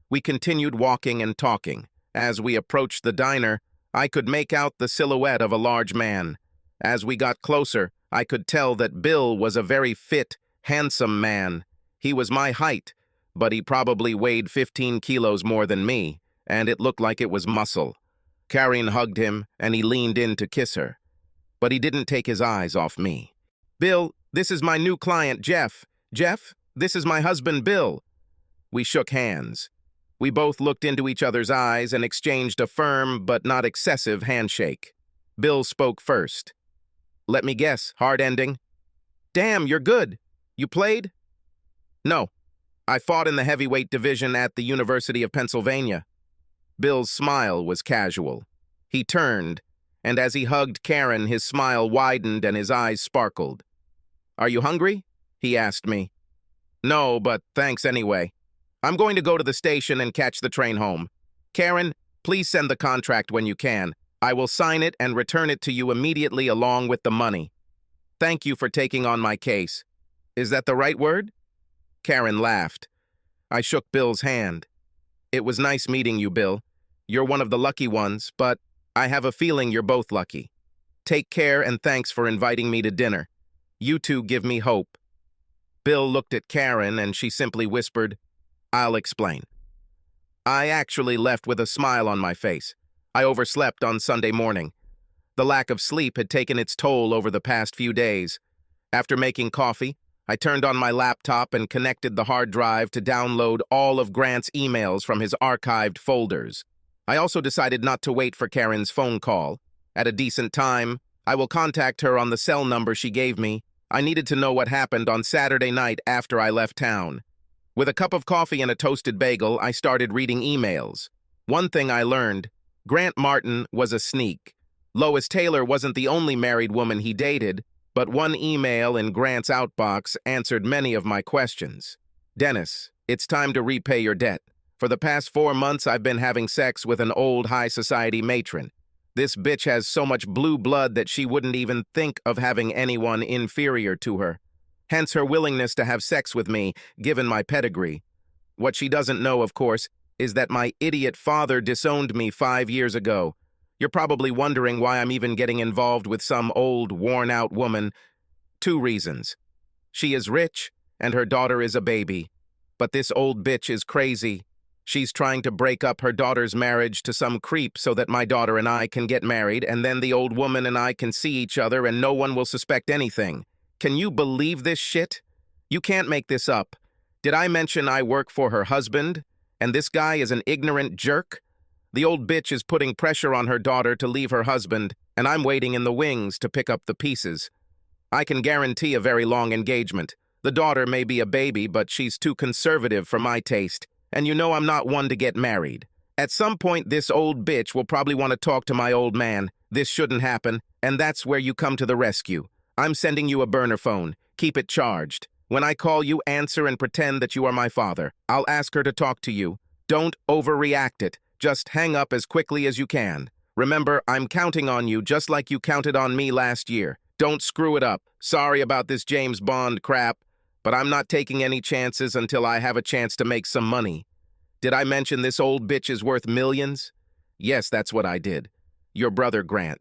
Speaker 1: We continued walking and talking. As we approached the diner, I could make out the silhouette of a large man. As we got closer, I could tell that Bill was a very fit, handsome man. He was my height, but he probably weighed 15 kilos more than me, and it looked like it was muscle. Karen hugged him, and he leaned in to kiss her. But he didn't take his eyes off me. Bill, this is my new client, Jeff. Jeff, this is my husband, Bill. We shook hands. We both looked into each other's eyes and exchanged a firm but not excessive handshake. Bill spoke first. Let me guess, hard ending? Damn, you're good. You played? No. I fought in the heavyweight division at the University of Pennsylvania. Bill's smile was casual. He turned, and as he hugged Karen, his smile widened and his eyes sparkled. Are you hungry? He asked me. No, but thanks anyway. I'm going to go to the station and catch the train home. Karen, please send the contract when you can. I will sign it and return it to you immediately along with the money. Thank you for taking on my case. Is that the right word? Karen laughed. I shook Bill's hand. It was nice meeting you, Bill. You're one of the lucky ones, but I have a feeling you're both lucky. Take care and thanks for inviting me to dinner. You two give me hope. Bill looked at Karen and she simply whispered, I'll explain. I actually left with a smile on my face. I overslept on Sunday morning. The lack of sleep had taken its toll over the past few days. After making coffee, I turned on my laptop and connected the hard drive to download all of Grant's emails from his archived folders. I also decided not to wait for Karen's phone call. At a decent time, I will contact her on the cell number she gave me. I needed to know what happened on Saturday night after I left town. With a cup of coffee and a toasted bagel, I started reading emails. One thing I learned: Grant Martin was a sneak. Lois Taylor wasn't the only married woman he dated, but one email in Grant's outbox answered many of my questions. Dennis, it's time to repay your debt. For the past 4 months, I've been having sex with an old high society matron. This bitch has so much blue blood that she wouldn't even think of having anyone inferior to her. Hence her willingness to have sex with me, given my pedigree. What she doesn't know, of course, is that my idiot father disowned me 5 years ago. You're probably wondering why I'm even getting involved with some old, worn-out woman. 2 reasons. She is rich, and her daughter is a baby. But this old bitch is crazy. She's trying to break up her daughter's marriage to some creep so that my daughter and I can get married, and then the old woman and I can see each other and no one will suspect anything. Can you believe this shit? You can't make this up. Did I mention I work for her husband? And this guy is an ignorant jerk? The old bitch is putting pressure on her daughter to leave her husband, and I'm waiting in the wings to pick up the pieces. I can guarantee a very long engagement. The daughter may be a baby, but she's too conservative for my taste. And you know I'm not one to get married. At some point, this old bitch will probably want to talk to my old man. This shouldn't happen, and that's where you come to the rescue. I'm sending you a burner phone. Keep it charged. When I call you, answer and pretend that you are my father. I'll ask her to talk to you. Don't overreact it. Just hang up as quickly as you can. Remember, I'm counting on you just like you counted on me last year. Don't screw it up. Sorry about this James Bond crap, but I'm not taking any chances until I have a chance to make some money. Did I mention this old bitch is worth millions? Yes, that's what I did. Your brother, Grant.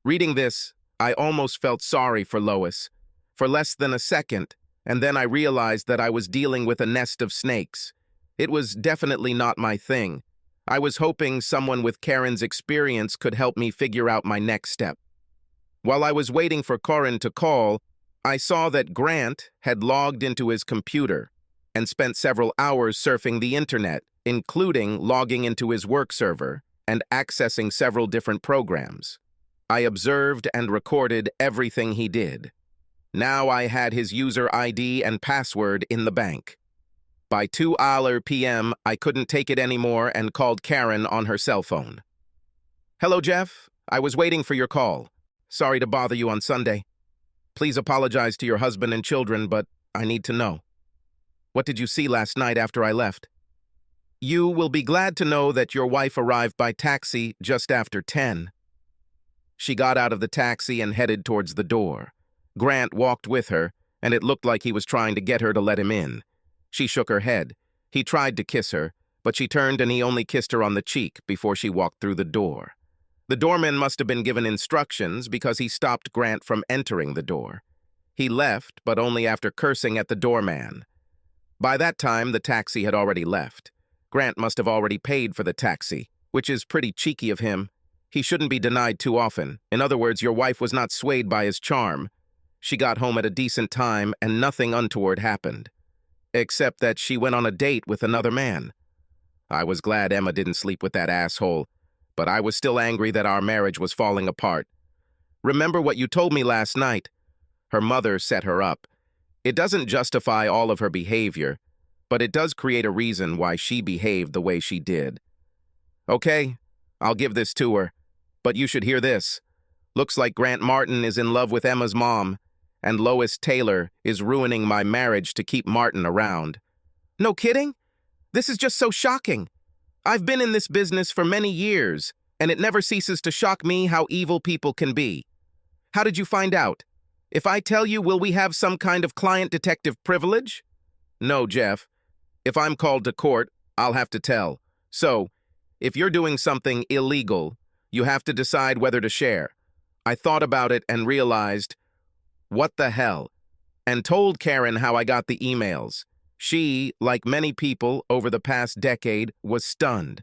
Speaker 1: Reading this, I almost felt sorry for Lois. For less than a second, and then I realized that I was dealing with a nest of snakes. It was definitely not my thing. I was hoping someone with Karen's experience could help me figure out my next step. While I was waiting for Karen to call, I saw that Grant had logged into his computer and spent several hours surfing the internet, including logging into his work server and accessing several different programs. I observed and recorded everything he did. Now I had his user ID and password in the bank. By 2 p.m., I couldn't take it anymore and called Karen on her cell phone. Hello, Jeff. I was waiting for your call. Sorry to bother you on Sunday. Please apologize to your husband and children, but I need to know. What did you see last night after I left? You will be glad to know that your wife arrived by taxi just after 10. She got out of the taxi and headed towards the door. Grant walked with her, and it looked like he was trying to get her to let him in. She shook her head. He tried to kiss her, but she turned and he only kissed her on the cheek before she walked through the door. The doorman must have been given instructions because he stopped Grant from entering the door. He left, but only after cursing at the doorman. By that time, the taxi had already left. Grant must have already paid for the taxi, which is pretty cheeky of him. He shouldn't be denied too often. In other words, your wife was not swayed by his charm. She got home at a decent time and nothing untoward happened. Except that she went on a date with another man. I was glad Emma didn't sleep with that asshole, but I was still angry that our marriage was falling apart. Remember what you told me last night? Her mother set her up. It doesn't justify all of her behavior, but it does create a reason why she behaved the way she did. Okay, I'll give this to her, but you should hear this. Looks like Grant Martin is in love with Emma's mom, and Lois Taylor is ruining my marriage to keep Martin around. No kidding? This is just so shocking. I've been in this business for many years, and it never ceases to shock me how evil people can be. How did you find out? If I tell you, will we have some kind of client detective privilege? No, Jeff. If I'm called to court, I'll have to tell. So, if you're doing something illegal, you have to decide whether to share. I thought about it and realized, what the hell? And told Karen how I got the emails. She, like many people over the past decade, was stunned.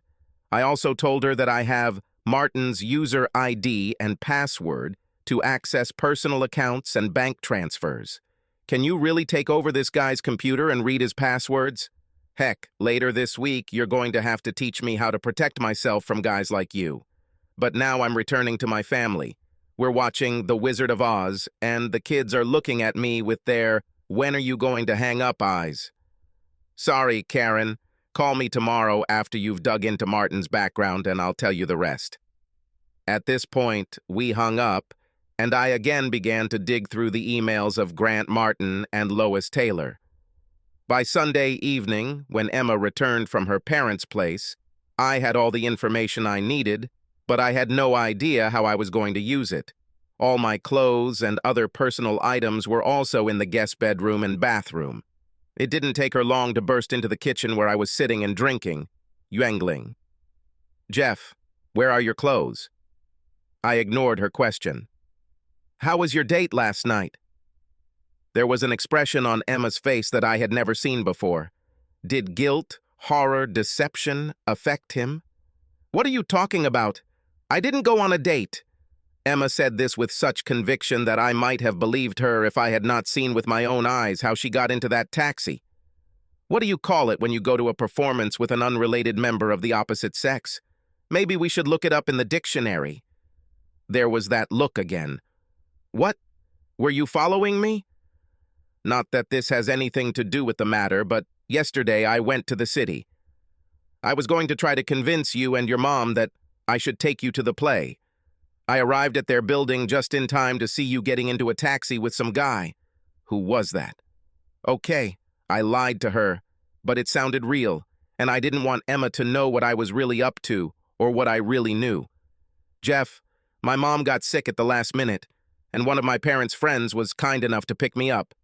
Speaker 1: I also told her that I have Martin's user ID and password to access personal accounts and bank transfers. Can you really take over this guy's computer and read his passwords? Heck, later this week, you're going to have to teach me how to protect myself from guys like you. but now I'm returning to my family. We're watching The Wizard of Oz, and the kids are looking at me with their "when are you going to hang up" eyes. Sorry, Karen. Call me tomorrow after you've dug into Martin's background and I'll tell you the rest. At this point, we hung up, and I again began to dig through the emails of Grant Martin and Lois Taylor. By Sunday evening, when Emma returned from her parents' place, I had all the information I needed, but I had no idea how I was going to use it. All my clothes and other personal items were also in the guest bedroom and bathroom. It didn't take her long to burst into the kitchen where I was sitting and drinking, yangling. "Jeff, where are your clothes?" I ignored her question. "How was your date last night?" There was an expression on Emma's face that I had never seen before. Did guilt, horror, deception affect him? "What are you talking about? I didn't go on a date." Emma said this with such conviction that I might have believed her if I had not seen with my own eyes how she got into that taxi. "What do you call it when you go to a performance with an unrelated member of the opposite sex? Maybe we should look it up in the dictionary." There was that look again. "What? Were you following me?" Not that this has anything to do with the matter, but yesterday I went to the city. I was going to try to convince you and your mom that I should take you to the play. I arrived at their building just in time to see you getting into a taxi with some guy. Who was that? Okay, I lied to her, but it sounded real, and I didn't want Emma to know what I was really up to or what I really knew. "Jeff, my mom got sick at the last minute, and one of my parents' friends was kind enough to pick me up.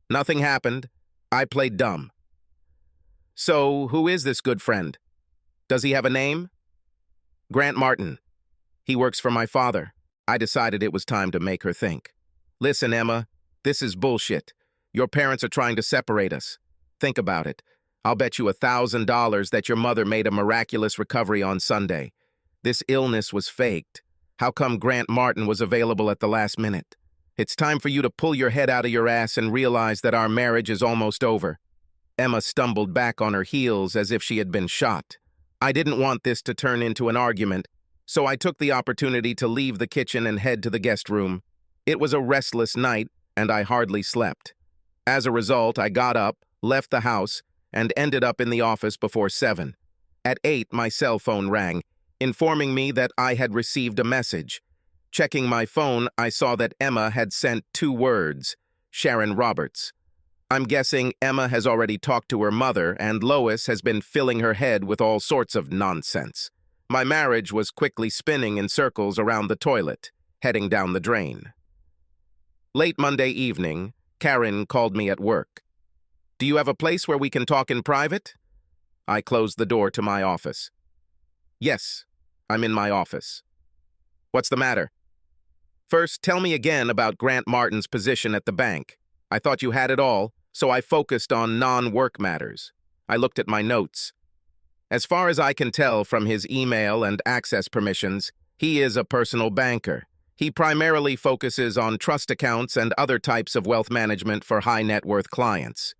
Speaker 1: Nothing happened. I played dumb." "So, who is this good friend? Does he have a name?" "Grant Martin. He works for my father." I decided it was time to make her think. "Listen, Emma, this is bullshit. Your parents are trying to separate us. Think about it. I'll bet you $1,000 that your mother made a miraculous recovery on Sunday. This illness was faked. How come Grant Martin was available at the last minute? It's time for you to pull your head out of your ass and realize that our marriage is almost over." Emma stumbled back on her heels as if she had been shot. I didn't want this to turn into an argument, so I took the opportunity to leave the kitchen and head to the guest room. It was a restless night, and I hardly slept. As a result, I got up, left the house, and ended up in the office before 7. At 8, my cell phone rang, informing me that I had received a message. Checking my phone, I saw that Emma had sent 2 words, Sharon Roberts. I'm guessing Emma has already talked to her mother, and Lois has been filling her head with all sorts of nonsense. My marriage was quickly spinning in circles around the toilet, heading down the drain. Late Monday evening, Karen called me at work. "Do you have a place where we can talk in private?" I closed the door to my office. "Yes, I'm in my office." "What's the matter?" "First, tell me again about Grant Martin's position at the bank. I thought you had it all, so I focused on non-work matters." I looked at my notes. "As far as I can tell from his email and access permissions, he is a personal banker. He primarily focuses on trust accounts and other types of wealth management for high-net-worth clients.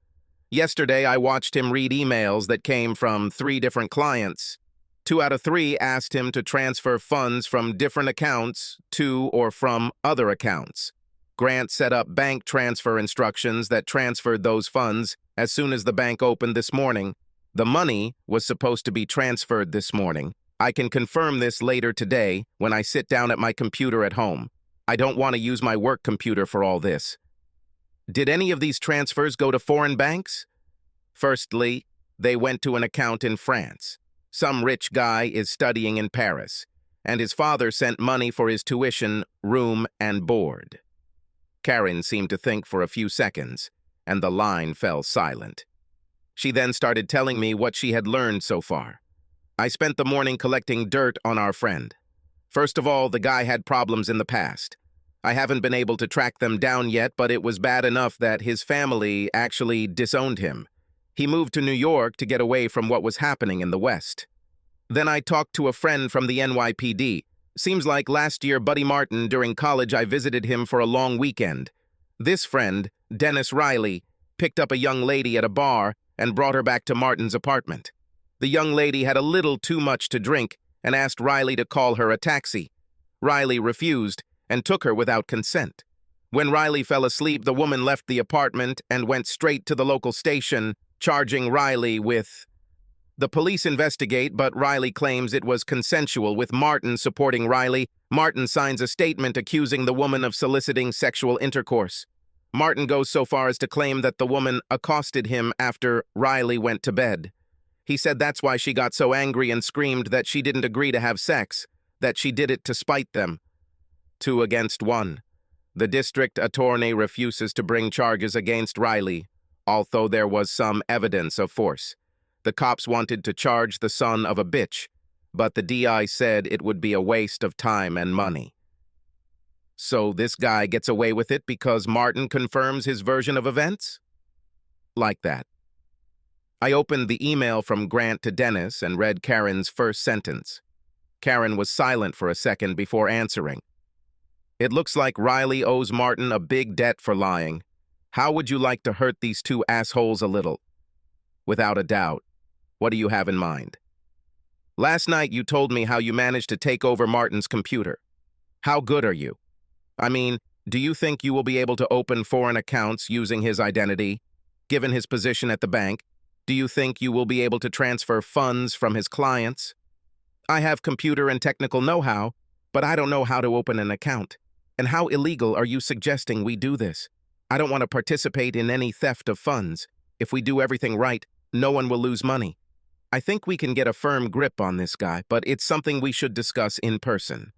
Speaker 1: Yesterday, I watched him read emails that came from 3 different clients. 2 out of 3 asked him to transfer funds from different accounts to or from other accounts. Grant set up bank transfer instructions that transferred those funds as soon as the bank opened this morning. The money was supposed to be transferred this morning. I can confirm this later today when I sit down at my computer at home. I don't want to use my work computer for all this." "Did any of these transfers go to foreign banks?" "Firstly, they went to an account in France. Some rich guy is studying in Paris, and his father sent money for his tuition, room, and board." Karen seemed to think for a few seconds, and the line fell silent. She then started telling me what she had learned so far. "I spent the morning collecting dirt on our friend. First of all, the guy had problems in the past. I haven't been able to track them down yet, but it was bad enough that his family actually disowned him. He moved to New York to get away from what was happening in the West. Then I talked to a friend from the NYPD. Seems like last year, Buddy Martin, during college, I visited him for a long weekend. This friend, Dennis Riley, picked up a young lady at a bar and brought her back to Martin's apartment. The young lady had a little too much to drink, and asked Riley to call her a taxi. Riley refused and took her without consent. When Riley fell asleep, the woman left the apartment and went straight to the local station, charging Riley with... The police investigate, but Riley claims it was consensual, with Martin supporting Riley. Martin signs a statement accusing the woman of soliciting sexual intercourse. Martin goes so far as to claim that the woman accosted him after Riley went to bed. He said that's why she got so angry and screamed that she didn't agree to have sex, that she did it to spite them. 2 against 1. The district attorney refuses to bring charges against Riley, although there was some evidence of force. The cops wanted to charge the son of a bitch, but the DI said it would be a waste of time and money. So this guy gets away with it because Martin confirms his version of events? Like that. I opened the email from Grant to Dennis and read Karen's first sentence. Karen was silent for a second before answering. It looks like Riley owes Martin a big debt for lying. How would you like to hurt these 2 assholes a little? Without a doubt. What do you have in mind? Last night you told me how you managed to take over Martin's computer. How good are you? I mean, do you think you will be able to open foreign accounts using his identity? Given his position at the bank, do you think you will be able to transfer funds from his clients? I have computer and technical know-how, but I don't know how to open an account. And how illegal are you suggesting we do this? I don't want to participate in any theft of funds. If we do everything right, no one will lose money. I think we can get a firm grip on this guy, but it's something we should discuss in person.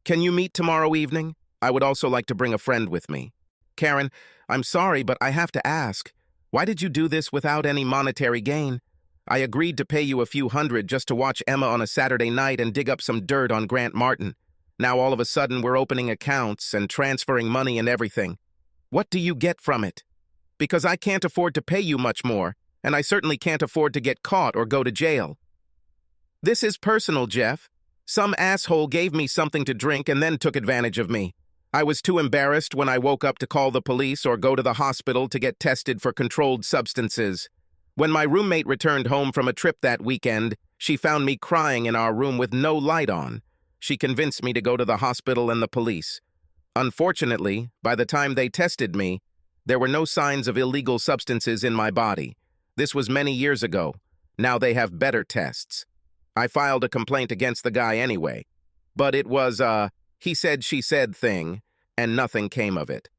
Speaker 1: Can you meet tomorrow evening? I would also like to bring a friend with me. Karen, I'm sorry, but I have to ask, why did you do this without any monetary gain? I agreed to pay you a few hundred just to watch Emma on a Saturday night and dig up some dirt on Grant Martin. Now all of a sudden we're opening accounts and transferring money and everything. What do you get from it? Because I can't afford to pay you much more, and I certainly can't afford to get caught or go to jail. This is personal, Jeff. Some asshole gave me something to drink and then took advantage of me. I was too embarrassed when I woke up to call the police or go to the hospital to get tested for controlled substances. When my roommate returned home from a trip that weekend, she found me crying in our room with no light on. She convinced me to go to the hospital and the police. Unfortunately, by the time they tested me, there were no signs of illegal substances in my body. This was many years ago. Now they have better tests. I filed a complaint against the guy anyway. But it was a he said, she said thing, and nothing came of it.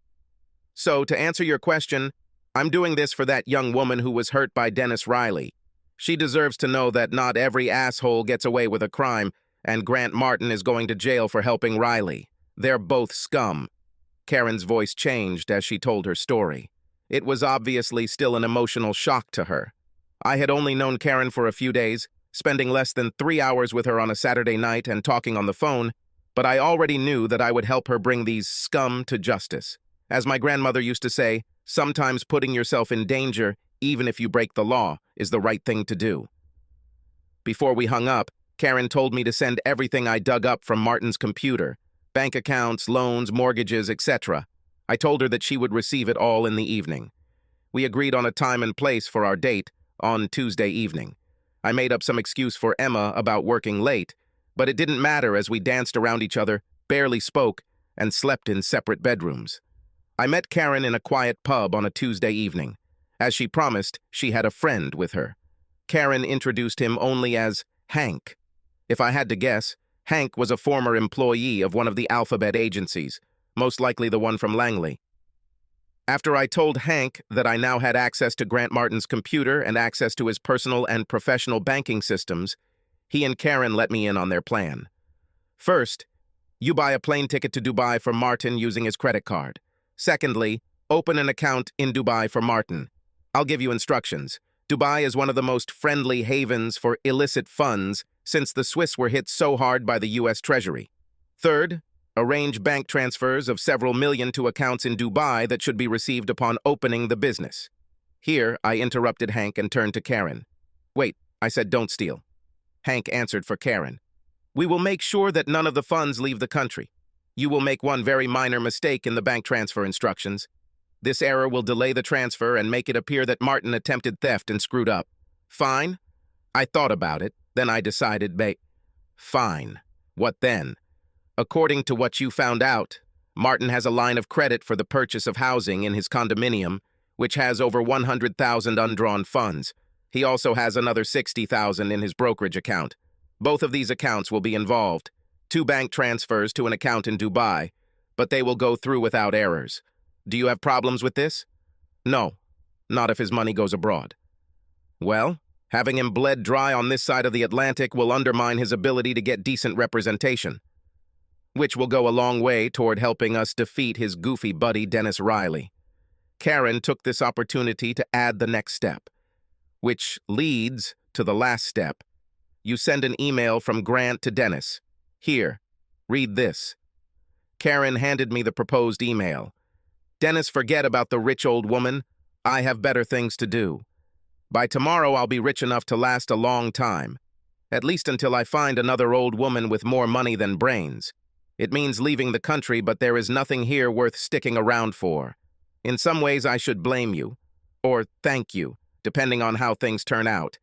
Speaker 1: So, to answer your question, I'm doing this for that young woman who was hurt by Dennis Riley. She deserves to know that not every asshole gets away with a crime, and Grant Martin is going to jail for helping Riley. They're both scum. Karen's voice changed as she told her story. It was obviously still an emotional shock to her. I had only known Karen for a few days, spending less than 3 hours with her on a Saturday night and talking on the phone, but I already knew that I would help her bring these scum to justice. As my grandmother used to say, sometimes putting yourself in danger, even if you break the law, is the right thing to do. Before we hung up, Karen told me to send everything I dug up from Martin's computer, bank accounts, loans, mortgages, etc. I told her that she would receive it all in the evening. We agreed on a time and place for our date on Tuesday evening. I made up some excuse for Emma about working late, but it didn't matter as we danced around each other, barely spoke, and slept in separate bedrooms. I met Karen in a quiet pub on a Tuesday evening. As she promised, she had a friend with her. Karen introduced him only as Hank. If I had to guess, Hank was a former employee of one of the alphabet agencies, most likely the one from Langley. After I told Hank that I now had access to Grant Martin's computer and access to his personal and professional banking systems, he and Karen let me in on their plan. First, you buy a plane ticket to Dubai for Martin using his credit card. Secondly, open an account in Dubai for Martin. I'll give you instructions. Dubai is one of the most friendly havens for illicit funds since the Swiss were hit so hard by the U.S. Treasury. Third, arrange bank transfers of several million to accounts in Dubai that should be received upon opening the business. Here, I interrupted Hank and turned to Karen. Wait, I said don't steal. Hank answered for Karen. We will make sure that none of the funds leave the country. You will make one very minor mistake in the bank transfer instructions. This error will delay the transfer and make it appear that Martin attempted theft and screwed up. Fine? I thought about it, then I decided, Fine. What then? According to what you found out, Martin has a line of credit for the purchase of housing in his condominium, which has over 100,000 undrawn funds. He also has another 60,000 in his brokerage account. Both of these accounts will be involved. 2 bank transfers to an account in Dubai, but they will go through without errors. Do you have problems with this? No, not if his money goes abroad. Well, having him bled dry on this side of the Atlantic will undermine his ability to get decent representation, which will go a long way toward helping us defeat his goofy buddy Dennis Riley. Karen took this opportunity to add the next step, which leads to the last step. You send an email from Grant to Dennis. Here, read this. Karen handed me the proposed email. Dennis, forget about the rich old woman. I have better things to do. By tomorrow, I'll be rich enough to last a long time, at least until I find another old woman with more money than brains. It means leaving the country, but there is nothing here worth sticking around for. In some ways, I should blame you, or thank you, depending on how things turn out.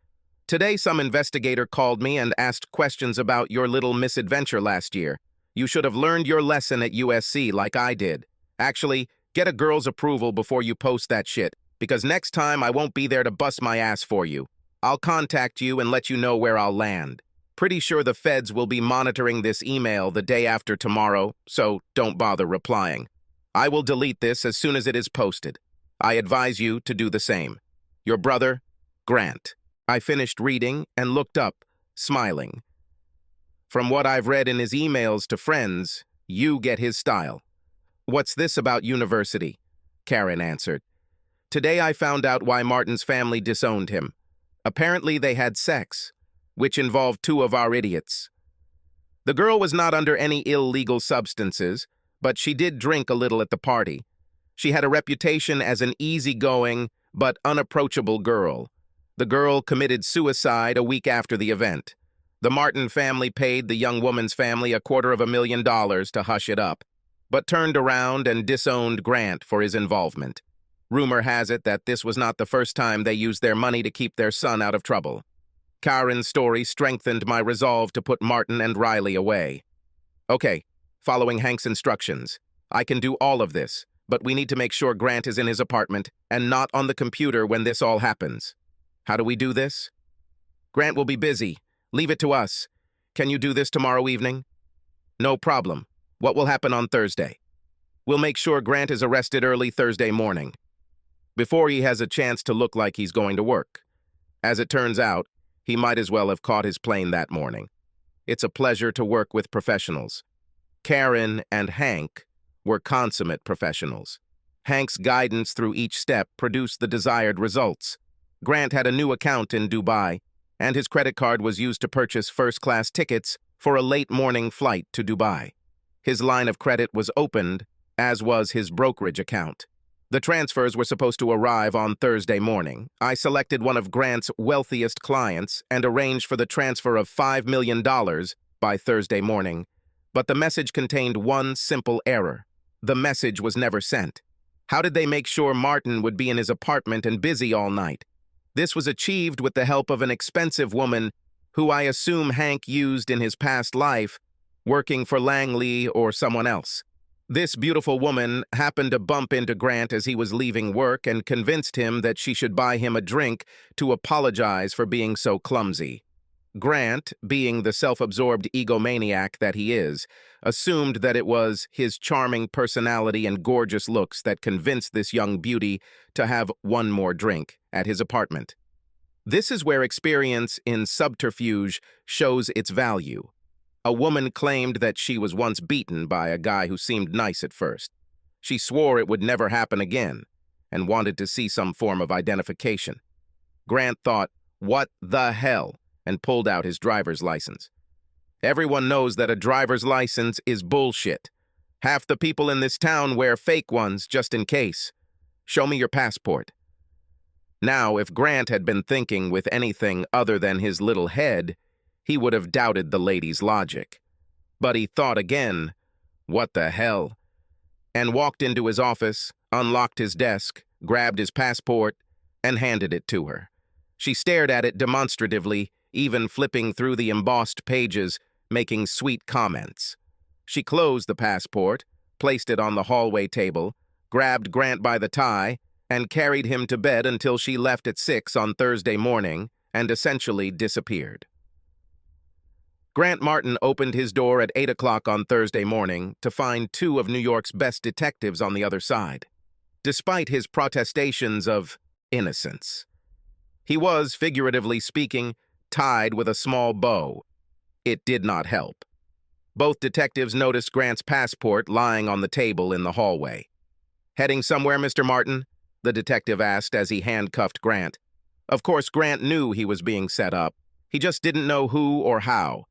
Speaker 1: Today, some investigator called me and asked questions about your little misadventure last year. You should have learned your lesson at USC like I did. Actually, get a girl's approval before you post that shit, because next time I won't be there to bust my ass for you. I'll contact you and let you know where I'll land. Pretty sure the feds will be monitoring this email the day after tomorrow, so don't bother replying. I will delete this as soon as it is posted. I advise you to do the same. Your brother, Grant. I finished reading and looked up, smiling. From what I've read in his emails to friends, you get his style. What's this about university? Karen answered. Today I found out why Martin's family disowned him. Apparently they had sex, which involved 2 of our idiots. The girl was not under any illegal substances, but she did drink a little at the party. She had a reputation as an easygoing but unapproachable girl. The girl committed suicide a week after the event. The Martin family paid the young woman's family $250,000 to hush it up, but turned around and disowned Grant for his involvement. Rumor has it that this was not the first time they used their money to keep their son out of trouble. Karen's story strengthened my resolve to put Martin and Riley away. Okay, following Hank's instructions. I can do all of this, but we need to make sure Grant is in his apartment and not on the computer when this all happens. How do we do this? Grant will be busy. Leave it to us. Can you do this tomorrow evening? No problem. What will happen on Thursday? We'll make sure Grant is arrested early Thursday morning, before he has a chance to look like he's going to work. As it turns out, he might as well have caught his plane that morning. It's a pleasure to work with professionals. Karen and Hank were consummate professionals. Hank's guidance through each step produced the desired results. Grant had a new account in Dubai, and his credit card was used to purchase first-class tickets for a late morning flight to Dubai. His line of credit was opened, as was his brokerage account. The transfers were supposed to arrive on Thursday morning. I selected one of Grant's wealthiest clients and arranged for the transfer of $5 million by Thursday morning, but the message contained one simple error. The message was never sent. How did they make sure Martin would be in his apartment and busy all night? This was achieved with the help of an expensive woman who I assume Hank used in his past life, working for Langley or someone else. This beautiful woman happened to bump into Grant as he was leaving work and convinced him that she should buy him a drink to apologize for being so clumsy. Grant, being the self-absorbed egomaniac that he is, assumed that it was his charming personality and gorgeous looks that convinced this young beauty to have one more drink at his apartment. This is where experience in subterfuge shows its value. A woman claimed that she was once beaten by a guy who seemed nice at first. She swore it would never happen again and wanted to see some form of identification. Grant thought, "What the hell?" and pulled out his driver's license. Everyone knows that a driver's license is bullshit. Half the people in this town wear fake ones just in case. Show me your passport. Now, if Grant had been thinking with anything other than his little head, he would have doubted the lady's logic. But he thought again, "What the hell?" and walked into his office, unlocked his desk, grabbed his passport, and handed it to her. She stared at it demonstratively, even flipping through the embossed pages, making sweet comments. She closed the passport, placed it on the hallway table, grabbed Grant by the tie, and carried him to bed until she left at 6 on Thursday morning and essentially disappeared. Grant Martin opened his door at 8 o'clock on Thursday morning to find two of New York's best detectives on the other side. Despite his protestations of innocence, he was, figuratively speaking, tied with a small bow. It did not help. Both detectives noticed Grant's passport lying on the table in the hallway. "Heading somewhere, Mr. Martin?" the detective asked as he handcuffed Grant. Of course, Grant knew he was being set up. He just didn't know who or how.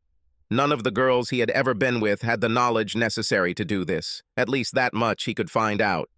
Speaker 1: None of the girls he had ever been with had the knowledge necessary to do this. At least that much he could find out.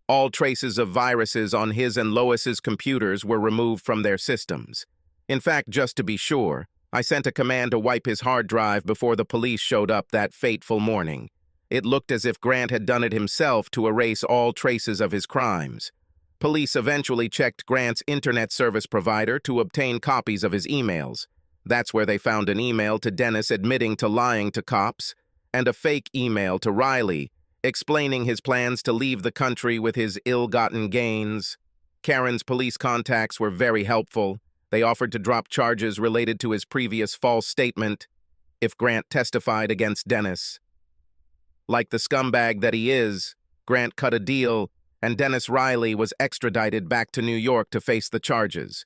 Speaker 1: All traces of viruses on his and Lois's computers were removed from their systems. In fact, just to be sure, I sent a command to wipe his hard drive before the police showed up that fateful morning. It looked as if Grant had done it himself to erase all traces of his crimes. Police eventually checked Grant's internet service provider to obtain copies of his emails. That's where they found an email to Dennis admitting to lying to cops, and a fake email to Riley, explaining his plans to leave the country with his ill-gotten gains. Karen's police contacts were very helpful. They offered to drop charges related to his previous false statement if Grant testified against Dennis. Like the scumbag that he is, Grant cut a deal, and Dennis Riley was extradited back to New York to face the charges.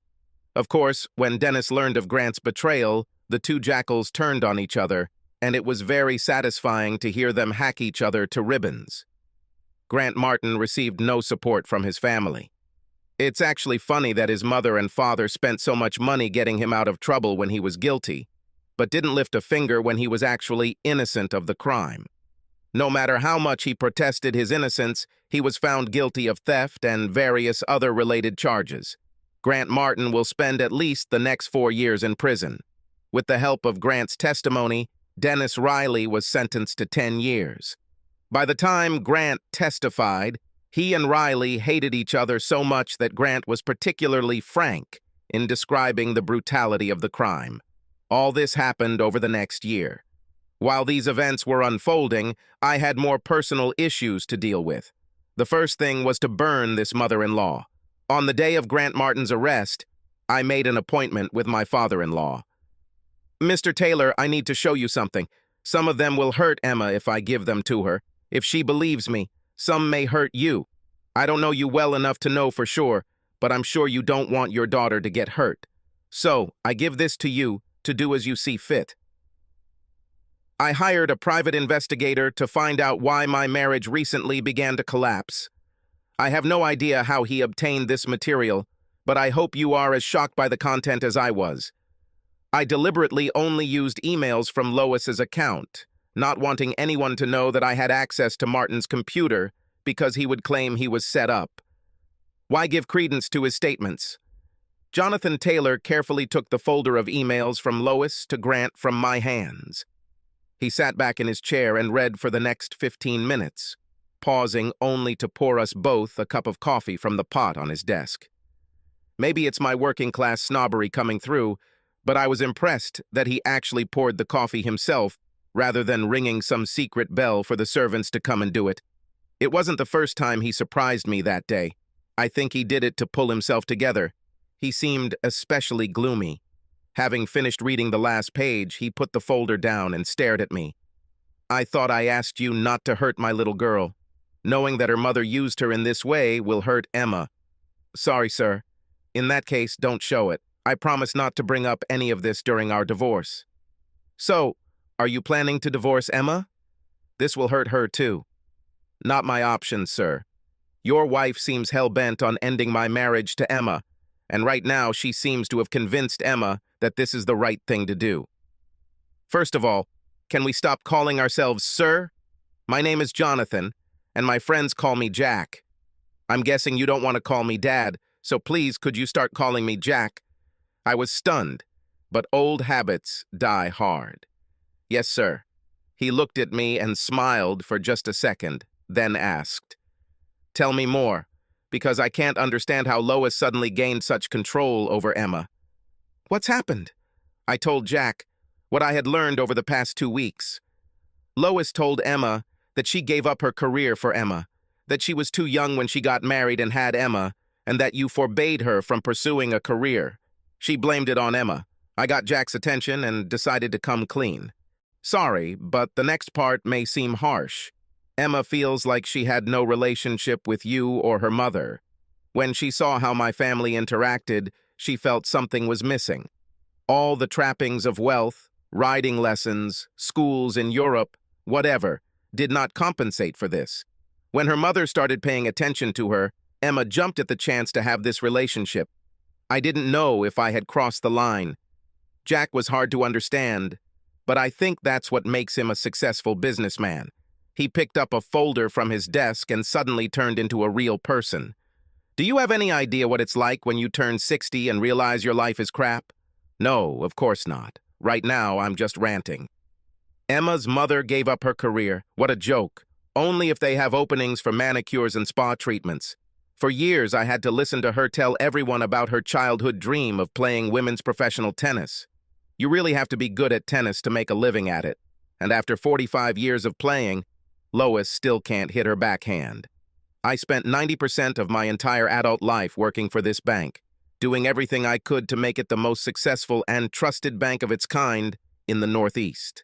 Speaker 1: Of course, when Dennis learned of Grant's betrayal, the two jackals turned on each other, and it was very satisfying to hear them hack each other to ribbons. Grant Martin received no support from his family. It's actually funny that his mother and father spent so much money getting him out of trouble when he was guilty, but didn't lift a finger when he was actually innocent of the crime. No matter how much he protested his innocence, he was found guilty of theft and various other related charges. Grant Martin will spend at least the next 4 years in prison. With the help of Grant's testimony, Dennis Riley was sentenced to 10 years. By the time Grant testified, he and Riley hated each other so much that Grant was particularly frank in describing the brutality of the crime. All this happened over the next year. While these events were unfolding, I had more personal issues to deal with. The first thing was to burn this mother-in-law. On the day of Grant Martin's arrest, I made an appointment with my father-in-law. "Mr. Taylor, I need to show you something. Some of them will hurt Emma if I give them to her. If she believes me, some may hurt you. I don't know you well enough to know for sure, but I'm sure you don't want your daughter to get hurt. So, I give this to you to do as you see fit." I hired a private investigator to find out why my marriage recently began to collapse. I have no idea how he obtained this material, but I hope you are as shocked by the content as I was. I deliberately only used emails from Lois's account, not wanting anyone to know that I had access to Martin's computer because he would claim he was set up. Why give credence to his statements? Jonathan Taylor carefully took the folder of emails from Lois to Grant from my hands. He sat back in his chair and read for the next 15 minutes. Pausing only to pour us both a cup of coffee from the pot on his desk. Maybe it's my working-class snobbery coming through, but I was impressed that he actually poured the coffee himself rather than ringing some secret bell for the servants to come and do it. It wasn't the first time he surprised me that day. I think he did it to pull himself together. He seemed especially gloomy. Having finished reading the last page, he put the folder down and stared at me. "I thought I asked you not to hurt my little girl. Knowing that her mother used her in this way will hurt Emma." "Sorry, sir. In that case, don't show it. I promise not to bring up any of this during our divorce." "So, are you planning to divorce Emma?" "This will hurt her too." "Not my option, sir. Your wife seems hell-bent on ending my marriage to Emma, and right now she seems to have convinced Emma that this is the right thing to do. First of all, can we stop calling ourselves sir? My name is Jonathan, and my friends call me Jack. I'm guessing you don't want to call me Dad, so please could you start calling me Jack?" I was stunned, but old habits die hard. "Yes, sir." He looked at me and smiled for just a second, then asked, "Tell me more, because I can't understand how Lois suddenly gained such control over Emma." "What's happened?" I told Jack. what I had learned over the past 2 weeks. Lois told Emma that she gave up her career for Emma, that she was too young when she got married and had Emma, and that you forbade her from pursuing a career. She blamed it on Emma. I got Jack's attention and decided to come clean. Sorry, but the next part may seem harsh. Emma feels like she had no relationship with you or her mother. When she saw how my family interacted, she felt something was missing. All the trappings of wealth, riding lessons, schools in Europe, whatever, did not compensate for this. When her mother started paying attention to her, Emma jumped at the chance to have this relationship. I didn't know if I had crossed the line. Jack was hard to understand, but I think that's what makes him a successful businessman. He picked up a folder from his desk and suddenly turned into a real person. Do you have any idea what it's like when you turn 60 and realize your life is crap? No, of course not. Right now, I'm just ranting. Emma's mother gave up her career. What a joke. Only if they have openings for manicures and spa treatments. For years, I had to listen to her tell everyone about her childhood dream of playing women's professional tennis. You really have to be good at tennis to make a living at it. And after 45 years of playing, Lois still can't hit her backhand. I spent 90% of my entire adult life working for this bank, doing everything I could to make it the most successful and trusted bank of its kind in the Northeast.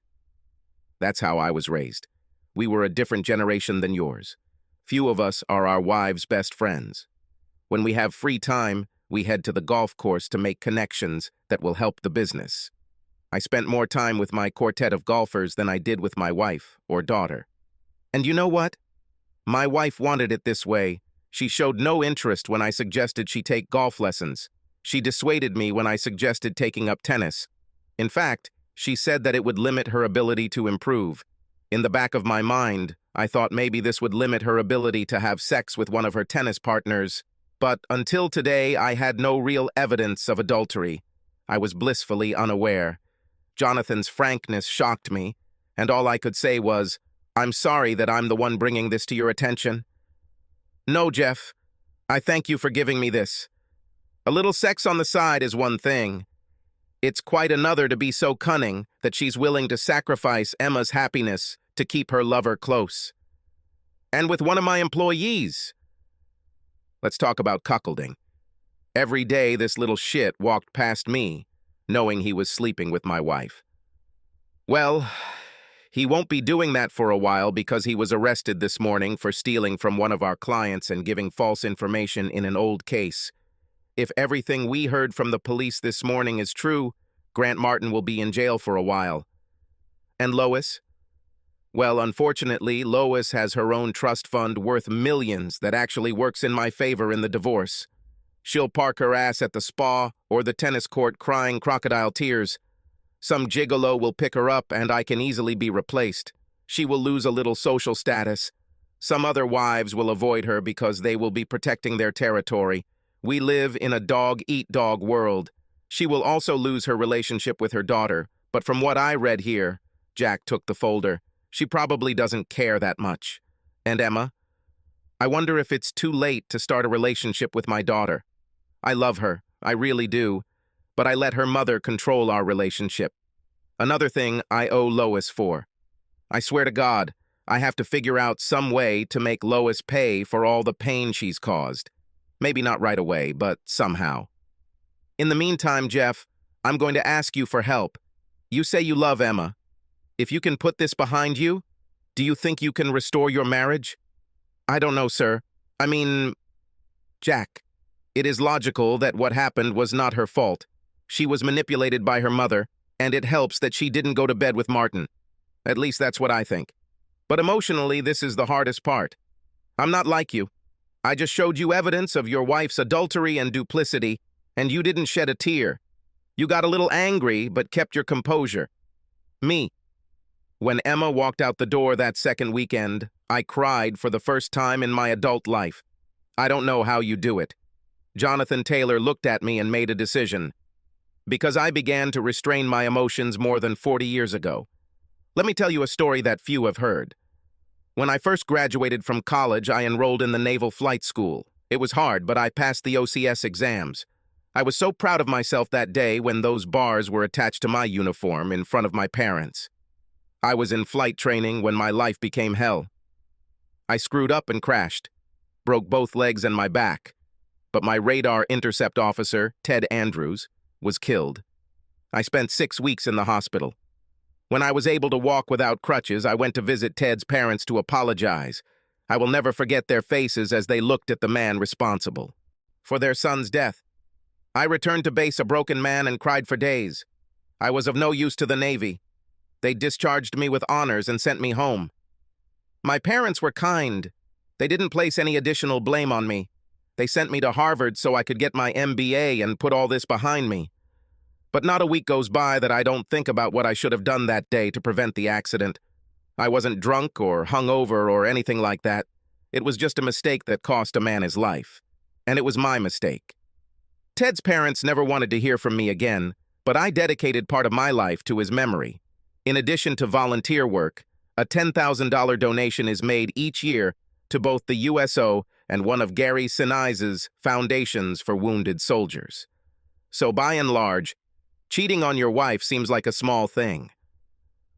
Speaker 1: That's how I was raised. We were a different generation than yours. Few of us are our wives' best friends. When we have free time, we head to the golf course to make connections that will help the business. I spent more time with my quartet of golfers than I did with my wife or daughter. And you know what? My wife wanted it this way. She showed no interest when I suggested she take golf lessons. She dissuaded me when I suggested taking up tennis. In fact, she said that it would limit her ability to improve. In the back of my mind, I thought maybe this would limit her ability to have sex with one of her tennis partners. But until today, I had no real evidence of adultery. I was blissfully unaware. Jonathan's frankness shocked me, and all I could say was, "I'm sorry that I'm the one bringing this to your attention." "No, Jeff. I thank you for giving me this. A little sex on the side is one thing. It's quite another to be so cunning that she's willing to sacrifice Emma's happiness to keep her lover close. And with one of my employees." Let's talk about cuckolding. Every day this little shit walked past me, knowing he was sleeping with my wife. Well, he won't be doing that for a while because he was arrested this morning for stealing from one of our clients and giving false information in an old case. If everything we heard from the police this morning is true, Grant Martin will be in jail for a while. And Lois? Well, unfortunately, Lois has her own trust fund worth millions that actually works in my favor in the divorce. She'll park her ass at the spa or the tennis court crying crocodile tears. Some gigolo will pick her up and I can easily be replaced. She will lose a little social status. Some other wives will avoid her because they will be protecting their territory. We live in a dog-eat-dog world. She will also lose her relationship with her daughter, but from what I read here, Jack took the folder, she probably doesn't care that much. And Emma? I wonder if it's too late to start a relationship with my daughter. I love her, I really do, but I let her mother control our relationship. Another thing I owe Lois for. I swear to God, I have to figure out some way to make Lois pay for all the pain she's caused. Maybe not right away, but somehow. In the meantime, Jeff, I'm going to ask you for help. You say you love Emma. If you can put this behind you, do you think you can restore your marriage? I don't know, sir. I mean, Jack, it is logical that what happened was not her fault. She was manipulated by her mother, and it helps that she didn't go to bed with Martin. At least that's what I think. But emotionally, this is the hardest part. I'm not like you. I just showed you evidence of your wife's adultery and duplicity, and you didn't shed a tear. You got a little angry, but kept your composure. Me. When Emma walked out the door that second weekend, I cried for the first time in my adult life. I don't know how you do it. Jonathan Taylor looked at me and made a decision. Because I began to restrain my emotions more than 40 years ago. Let me tell you a story that few have heard. When I first graduated from college, I enrolled in the Naval Flight School. It was hard, but I passed the OCS exams. I was so proud of myself that day when those bars were attached to my uniform in front of my parents. I was in flight training when my life became hell. I screwed up and crashed, broke both legs and my back, but my radar intercept officer, Ted Andrews, was killed. I spent 6 weeks in the hospital. When I was able to walk without crutches, I went to visit Ted's parents to apologize. I will never forget their faces as they looked at the man responsible for their son's death. I returned to base a broken man and cried for days. I was of no use to the Navy. They discharged me with honors and sent me home. My parents were kind. They didn't place any additional blame on me. They sent me to Harvard so I could get my MBA and put all this behind me. But not a week goes by that I don't think about what I should have done that day to prevent the accident. I wasn't drunk or hungover or anything like that. It was just a mistake that cost a man his life. And it was my mistake. Ted's parents never wanted to hear from me again, but I dedicated part of my life to his memory. In addition to volunteer work, a $10,000 donation is made each year to both the USO and one of Gary Sinise's foundations for wounded soldiers. So by and large, cheating on your wife seems like a small thing.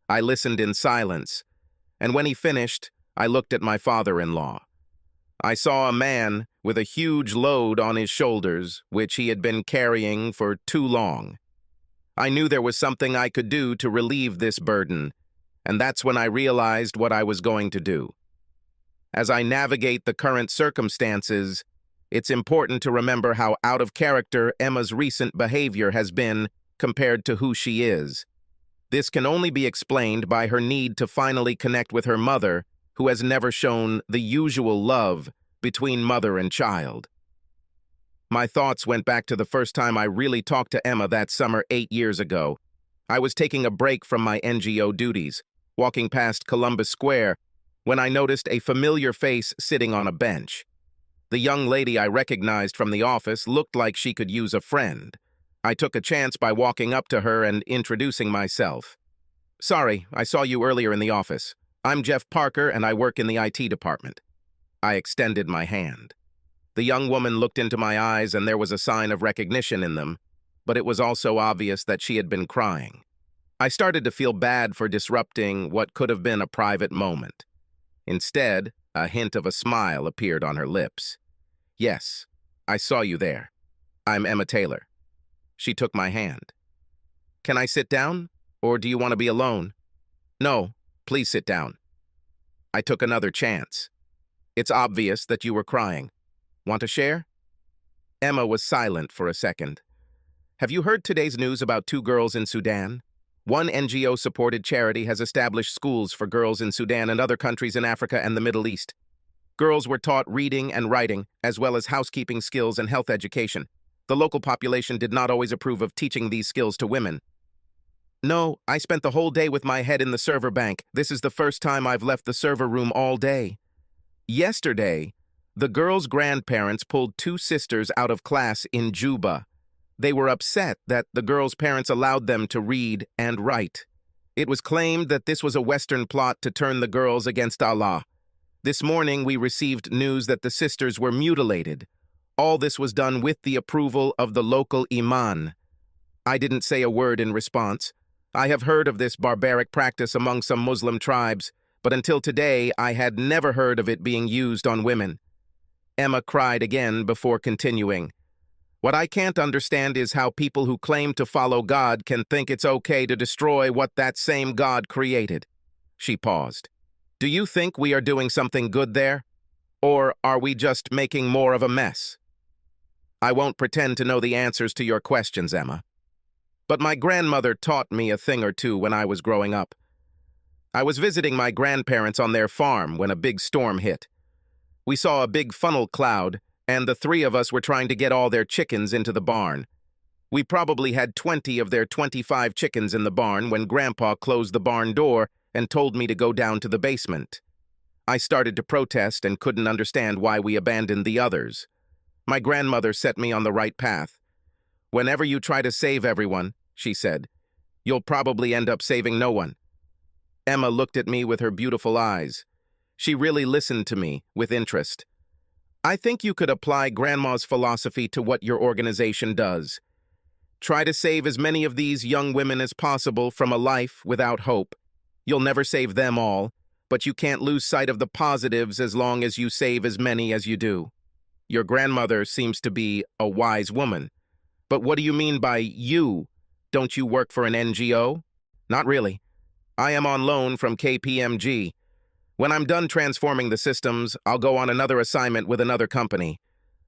Speaker 1: I listened in silence, and when he finished, I looked at my father-in-law. I saw a man with a huge load on his shoulders, which he had been carrying for too long. I knew there was something I could do to relieve this burden, and that's when I realized what I was going to do. As I navigate the current circumstances, it's important to remember how out of character Emma's recent behavior has been compared to who she is. This can only be explained by her need to finally connect with her mother, who has never shown the usual love between mother and child. My thoughts went back to the first time I really talked to Emma that summer 8 years ago. I was taking a break from my NGO duties, walking past Columbus Square, when I noticed a familiar face sitting on a bench. The young lady I recognized from the office looked like she could use a friend. I took a chance by walking up to her and introducing myself. "Sorry, I saw you earlier in the office. I'm Jeff Parker and I work in the IT department." I extended my hand. The young woman looked into my eyes and there was a sign of recognition in them, but it was also obvious that she had been crying. I started to feel bad for disrupting what could have been a private moment. Instead, a hint of a smile appeared on her lips. "Yes, I saw you there. I'm Emma Taylor." She took my hand. "Can I sit down, or do you want to be alone?" "No, please sit down." I took another chance. "It's obvious that you were crying. Want to share?" Emma was silent for a second. "Have you heard today's news about 2 girls in Sudan? One NGO-supported charity has established schools for girls in Sudan and other countries in Africa and the Middle East. Girls were taught reading and writing, as well as housekeeping skills and health education. The local population did not always approve of teaching these skills to women. No, I spent the whole day with my head in the server bank. This is the first time I've left the server room all day. Yesterday, the girls' grandparents pulled 2 sisters out of class in Juba. They were upset that the girls' parents allowed them to read and write. It was claimed that this was a Western plot to turn the girls against Allah. This morning, we received news that the sisters were mutilated. All this was done with the approval of the local imam. I didn't say a word in response. I have heard of this barbaric practice among some Muslim tribes, but until today, I had never heard of it being used on women. Emma cried again before continuing. "What I can't understand is how people who claim to follow God can think it's okay to destroy what that same God created." She paused. "Do you think we are doing something good there? Or are we just making more of a mess?" "I won't pretend to know the answers to your questions, Emma. But my grandmother taught me a thing or two when I was growing up. I was visiting my grandparents on their farm when a big storm hit. We saw a big funnel cloud, and the 3 of us were trying to get all their chickens into the barn. We probably had 20 of their 25 chickens in the barn when Grandpa closed the barn door and told me to go down to the basement. I started to protest and couldn't understand why we abandoned the others. My grandmother set me on the right path. "Whenever you try to save everyone," she said, "you'll probably end up saving no one." Emma looked at me with her beautiful eyes. She really listened to me with interest. I think you could apply Grandma's philosophy to what your organization does. Try to save as many of these young women as possible from a life without hope. You'll never save them all, but you can't lose sight of the positives as long as you save as many as you do. Your grandmother seems to be a wise woman. But what do you mean by you? Don't you work for an NGO? Not really. I am on loan from KPMG. When I'm done transforming the systems, I'll go on another assignment with another company.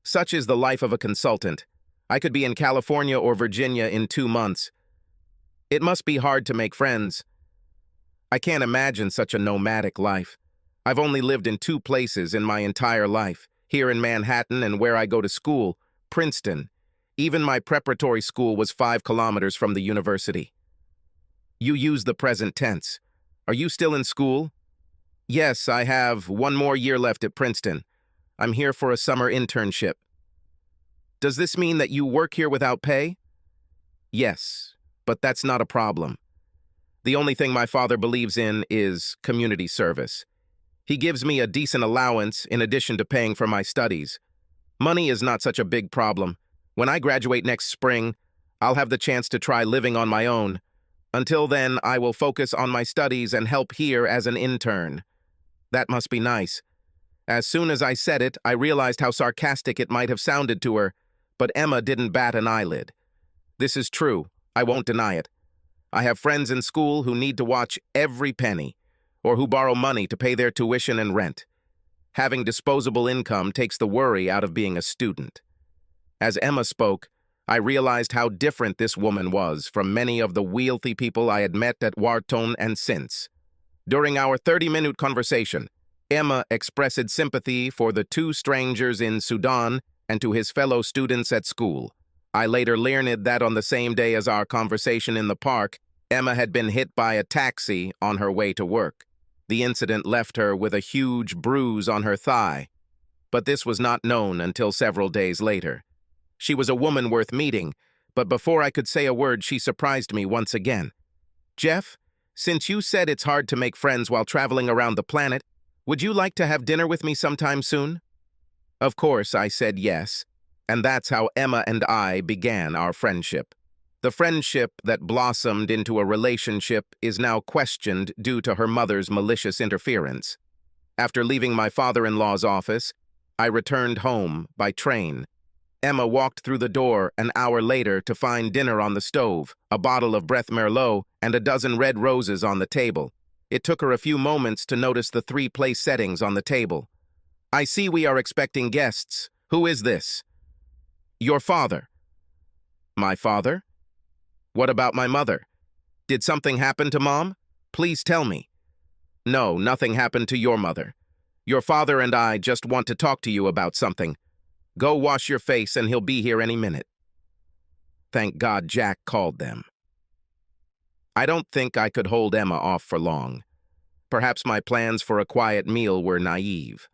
Speaker 1: Such is the life of a consultant. I could be in California or Virginia in 2 months. It must be hard to make friends. I can't imagine such a nomadic life. I've only lived in 2 places in my entire life, here in Manhattan and where I go to school, Princeton. Even my preparatory school was 5 kilometers from the university. You use the present tense. Are you still in school? Yes, I have 1 more year left at Princeton. I'm here for a summer internship. Does this mean that you work here without pay? Yes, but that's not a problem. The only thing my father believes in is community service. He gives me a decent allowance in addition to paying for my studies. Money is not such a big problem. When I graduate next spring, I'll have the chance to try living on my own. Until then, I will focus on my studies and help here as an intern. That must be nice. As soon as I said it, I realized how sarcastic it might have sounded to her, but Emma didn't bat an eyelid. This is true. I won't deny it. I have friends in school who need to watch every penny, or who borrow money to pay their tuition and rent. Having disposable income takes the worry out of being a student. As Emma spoke, I realized how different this woman was from many of the wealthy people I had met at Wharton and since. During our 30-minute conversation, Emma expressed sympathy for the 2 strangers in Sudan and to his fellow students at school. I later learned that on the same day as our conversation in the park, Emma had been hit by a taxi on her way to work. The incident left her with a huge bruise on her thigh, but this was not known until several days later. She was a woman worth meeting, but before I could say a word, she surprised me once again. Jeff, since you said it's hard to make friends while traveling around the planet, would you like to have dinner with me sometime soon? Of course, I said yes, and that's how Emma and I began our friendship. The friendship that blossomed into a relationship is now questioned due to her mother's malicious interference. After leaving my father-in-law's office, I returned home by train. Emma walked through the door an hour later to find dinner on the stove, a bottle of Breth Merlot, and a dozen red roses on the table. It took her a few moments to notice the 3 place settings on the table. I see we are expecting guests. Who is this? Your father. My father? What about my mother? Did something happen to Mom? Please tell me. No, nothing happened to your mother. Your father and I just want to talk to you about something. Go wash your face and he'll be here any minute. Thank God Jack called them. I don't think I could hold Emma off for long. Perhaps my plans for a quiet meal were naive.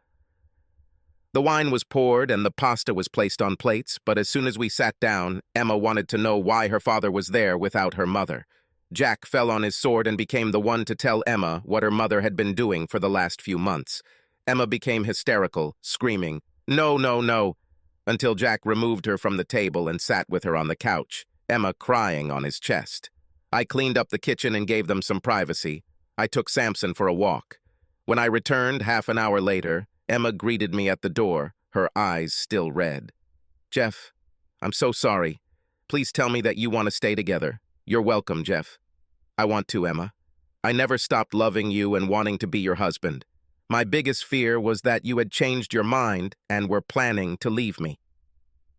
Speaker 1: The wine was poured and the pasta was placed on plates, but as soon as we sat down, Emma wanted to know why her father was there without her mother. Jack fell on his sword and became the one to tell Emma what her mother had been doing for the last few months. Emma became hysterical, screaming, "No, no, no," until Jack removed her from the table and sat with her on the couch, Emma crying on his chest. I cleaned up the kitchen and gave them some privacy. I took Samson for a walk. When I returned half an hour later, Emma greeted me at the door, her eyes still red. Jeff, I'm so sorry. Please tell me that you want to stay together. You're welcome, Jeff. I want to, Emma. I never stopped loving you and wanting to be your husband. My biggest fear was that you had changed your mind and were planning to leave me.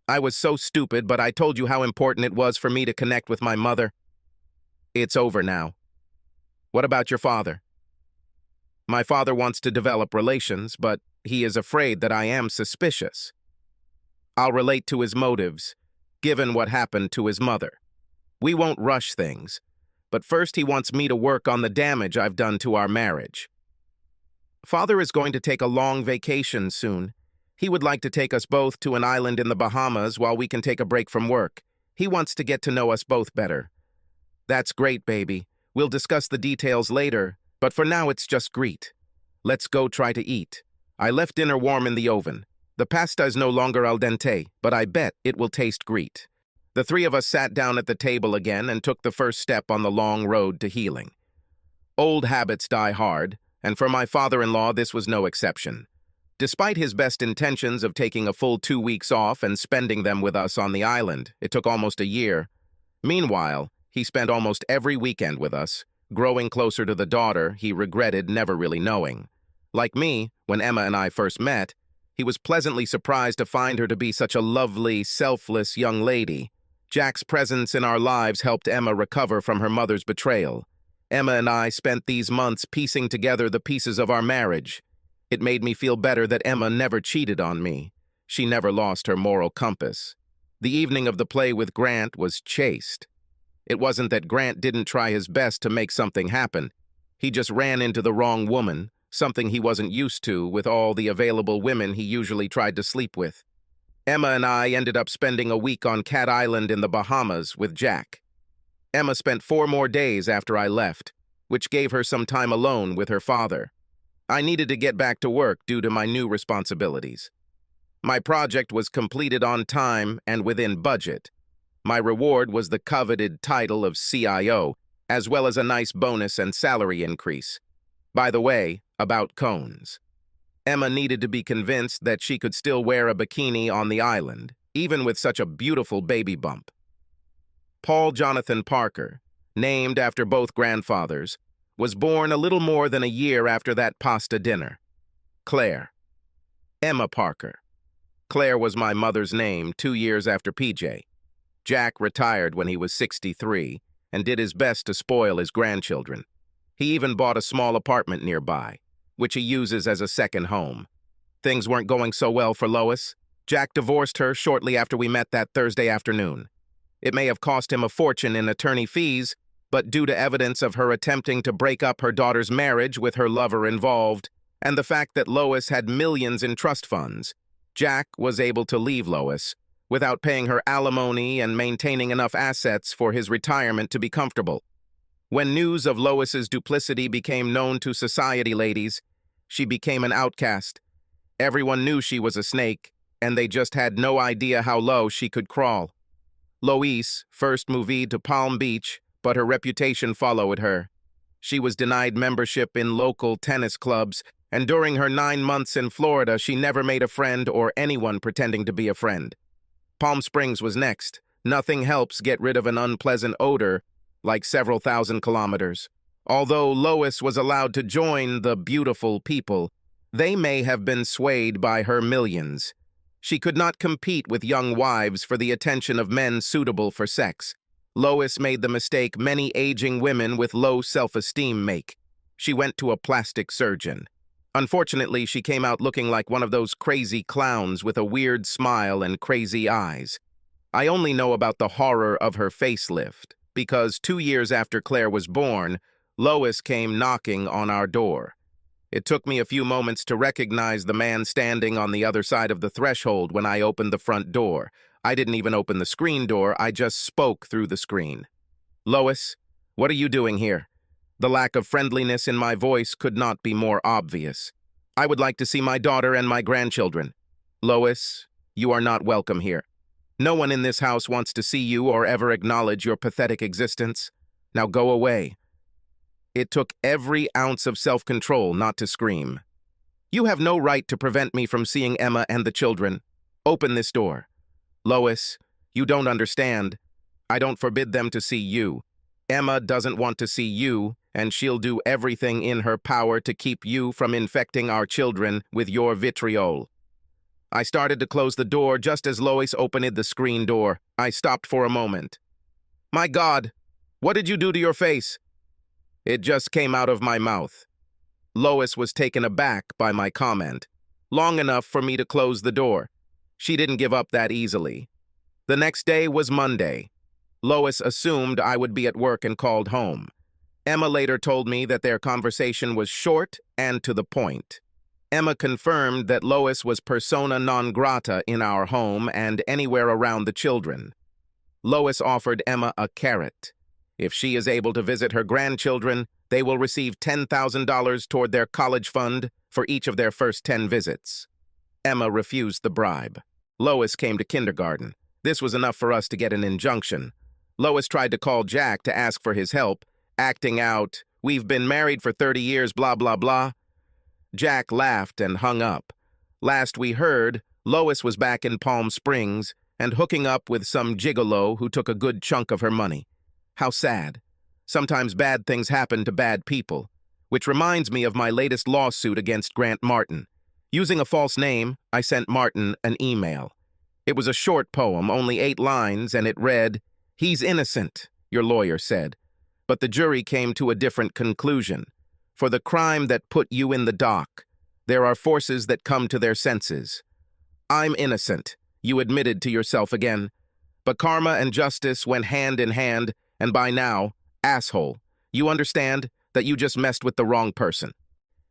Speaker 1: I was so stupid, but I told you how important it was for me to connect with my mother. It's over now. What about your father? My father wants to develop relations, but he is afraid that I am suspicious. I'll relate to his motives, given what happened to his mother. We won't rush things, but first he wants me to work on the damage I've done to our marriage. Father is going to take a long vacation soon. He would like to take us both to an island in the Bahamas while we can take a break from work. He wants to get to know us both better. That's great, baby. We'll discuss the details later, but for now it's just greet. Let's go try to eat. I left dinner warm in the oven. The pasta is no longer al dente, but I bet it will taste great. The three of us sat down at the table again and took the first step on the long road to healing. Old habits die hard, and for my father-in-law this was no exception. Despite his best intentions of taking a full 2 weeks off and spending them with us on the island, it took almost a year. Meanwhile, he spent almost every weekend with us, growing closer to the daughter he regretted never really knowing. Like me, when Emma and I first met, he was pleasantly surprised to find her to be such a lovely, selfless young lady. Jack's presence in our lives helped Emma recover from her mother's betrayal. Emma and I spent these months piecing together the pieces of our marriage. It made me feel better that Emma never cheated on me. She never lost her moral compass. The evening of the play with Grant was chaste. It wasn't that Grant didn't try his best to make something happen. He just ran into the wrong woman, something he wasn't used to with all the available women he usually tried to sleep with. Emma and I ended up spending a week on Cat Island in the Bahamas with Jack. Emma spent 4 more days after I left, which gave her some time alone with her father. I needed to get back to work due to my new responsibilities. My project was completed on time and within budget. My reward was the coveted title of CIO, as well as a nice bonus and salary increase. By the way, about cones. Emma needed to be convinced that she could still wear a bikini on the island, even with such a beautiful baby bump. Paul Jonathan Parker, named after both grandfathers, was born a little more than a year after that pasta dinner. Claire. Emma Parker. Claire was my mother's name 2 years after PJ. Jack retired when he was 63 and did his best to spoil his grandchildren. He even bought a small apartment nearby, which he uses as a second home. Things weren't going so well for Lois. Jack divorced her shortly after we met that Thursday afternoon. It may have cost him a fortune in attorney fees, but due to evidence of her attempting to break up her daughter's marriage with her lover involved, and the fact that Lois had millions in trust funds, Jack was able to leave Lois without paying her alimony and maintaining enough assets for his retirement to be comfortable. When news of Lois's duplicity became known to society ladies, she became an outcast. Everyone knew she was a snake, and they just had no idea how low she could crawl. Lois first moved to Palm Beach, but her reputation followed her. She was denied membership in local tennis clubs, and during her 9 months in Florida, she never made a friend or anyone pretending to be a friend. Palm Springs was next. Nothing helps get rid of an unpleasant odor like several thousand kilometers. Although Lois was allowed to join the beautiful people, they may have been swayed by her millions. She could not compete with young wives for the attention of men suitable for sex. Lois made the mistake many aging women with low self-esteem make. She went to a plastic surgeon. Unfortunately, she came out looking like one of those crazy clowns with a weird smile and crazy eyes. I only know about the horror of her facelift because 2 years after Claire was born, Lois came knocking on our door. It took me a few moments to recognize the man standing on the other side of the threshold when I opened the front door. I didn't even open the screen door, I just spoke through the screen. "Lois, what are you doing here?" The lack of friendliness in my voice could not be more obvious. "I would like to see my daughter and my grandchildren." "Lois, you are not welcome here. No one in this house wants to see you or ever acknowledge your pathetic existence. Now go away." It took every ounce of self-control not to scream. "You have no right to prevent me from seeing Emma and the children. Open this door." "Lois, you don't understand. I don't forbid them to see you. Emma doesn't want to see you, and she'll do everything in her power to keep you from infecting our children with your vitriol." I started to close the door just as Lois opened the screen door. I stopped for a moment. "My God, what did you do to your face?" It just came out of my mouth. Lois was taken aback by my comment, long enough for me to close the door. She didn't give up that easily. The next day was Monday. Lois assumed I would be at work and called home. Emma later told me that their conversation was short and to the point. Emma confirmed that Lois was persona non grata in our home and anywhere around the children. Lois offered Emma a carrot. If she is able to visit her grandchildren, they will receive $10,000 toward their college fund for each of their first 10 visits. Emma refused the bribe. Lois came to kindergarten. This was enough for us to get an injunction. Lois tried to call Jack to ask for his help, acting out, "We've been married for 30 years, blah, blah, blah." Jack laughed and hung up. Last we heard, Lois was back in Palm Springs and hooking up with some gigolo who took a good chunk of her money. How sad. Sometimes bad things happen to bad people. Which reminds me of my latest lawsuit against Grant Martin. Using a false name, I sent Martin an email. It was a short poem, only 8 lines, and it read, "He's innocent," your lawyer said. But the jury came to a different conclusion. For the crime that put you in the dock, there are forces that come to their senses. I'm innocent, you admitted to yourself again. But karma and justice went hand in hand, and by now, asshole, you understand that you just messed with the wrong person.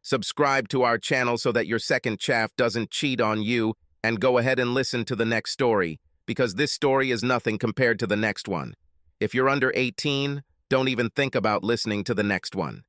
Speaker 1: Subscribe to our channel so that your second chaff doesn't cheat on you, and go ahead and listen to the next story, because this story is nothing compared to the next one. If you're under 18, don't even think about listening to the next one.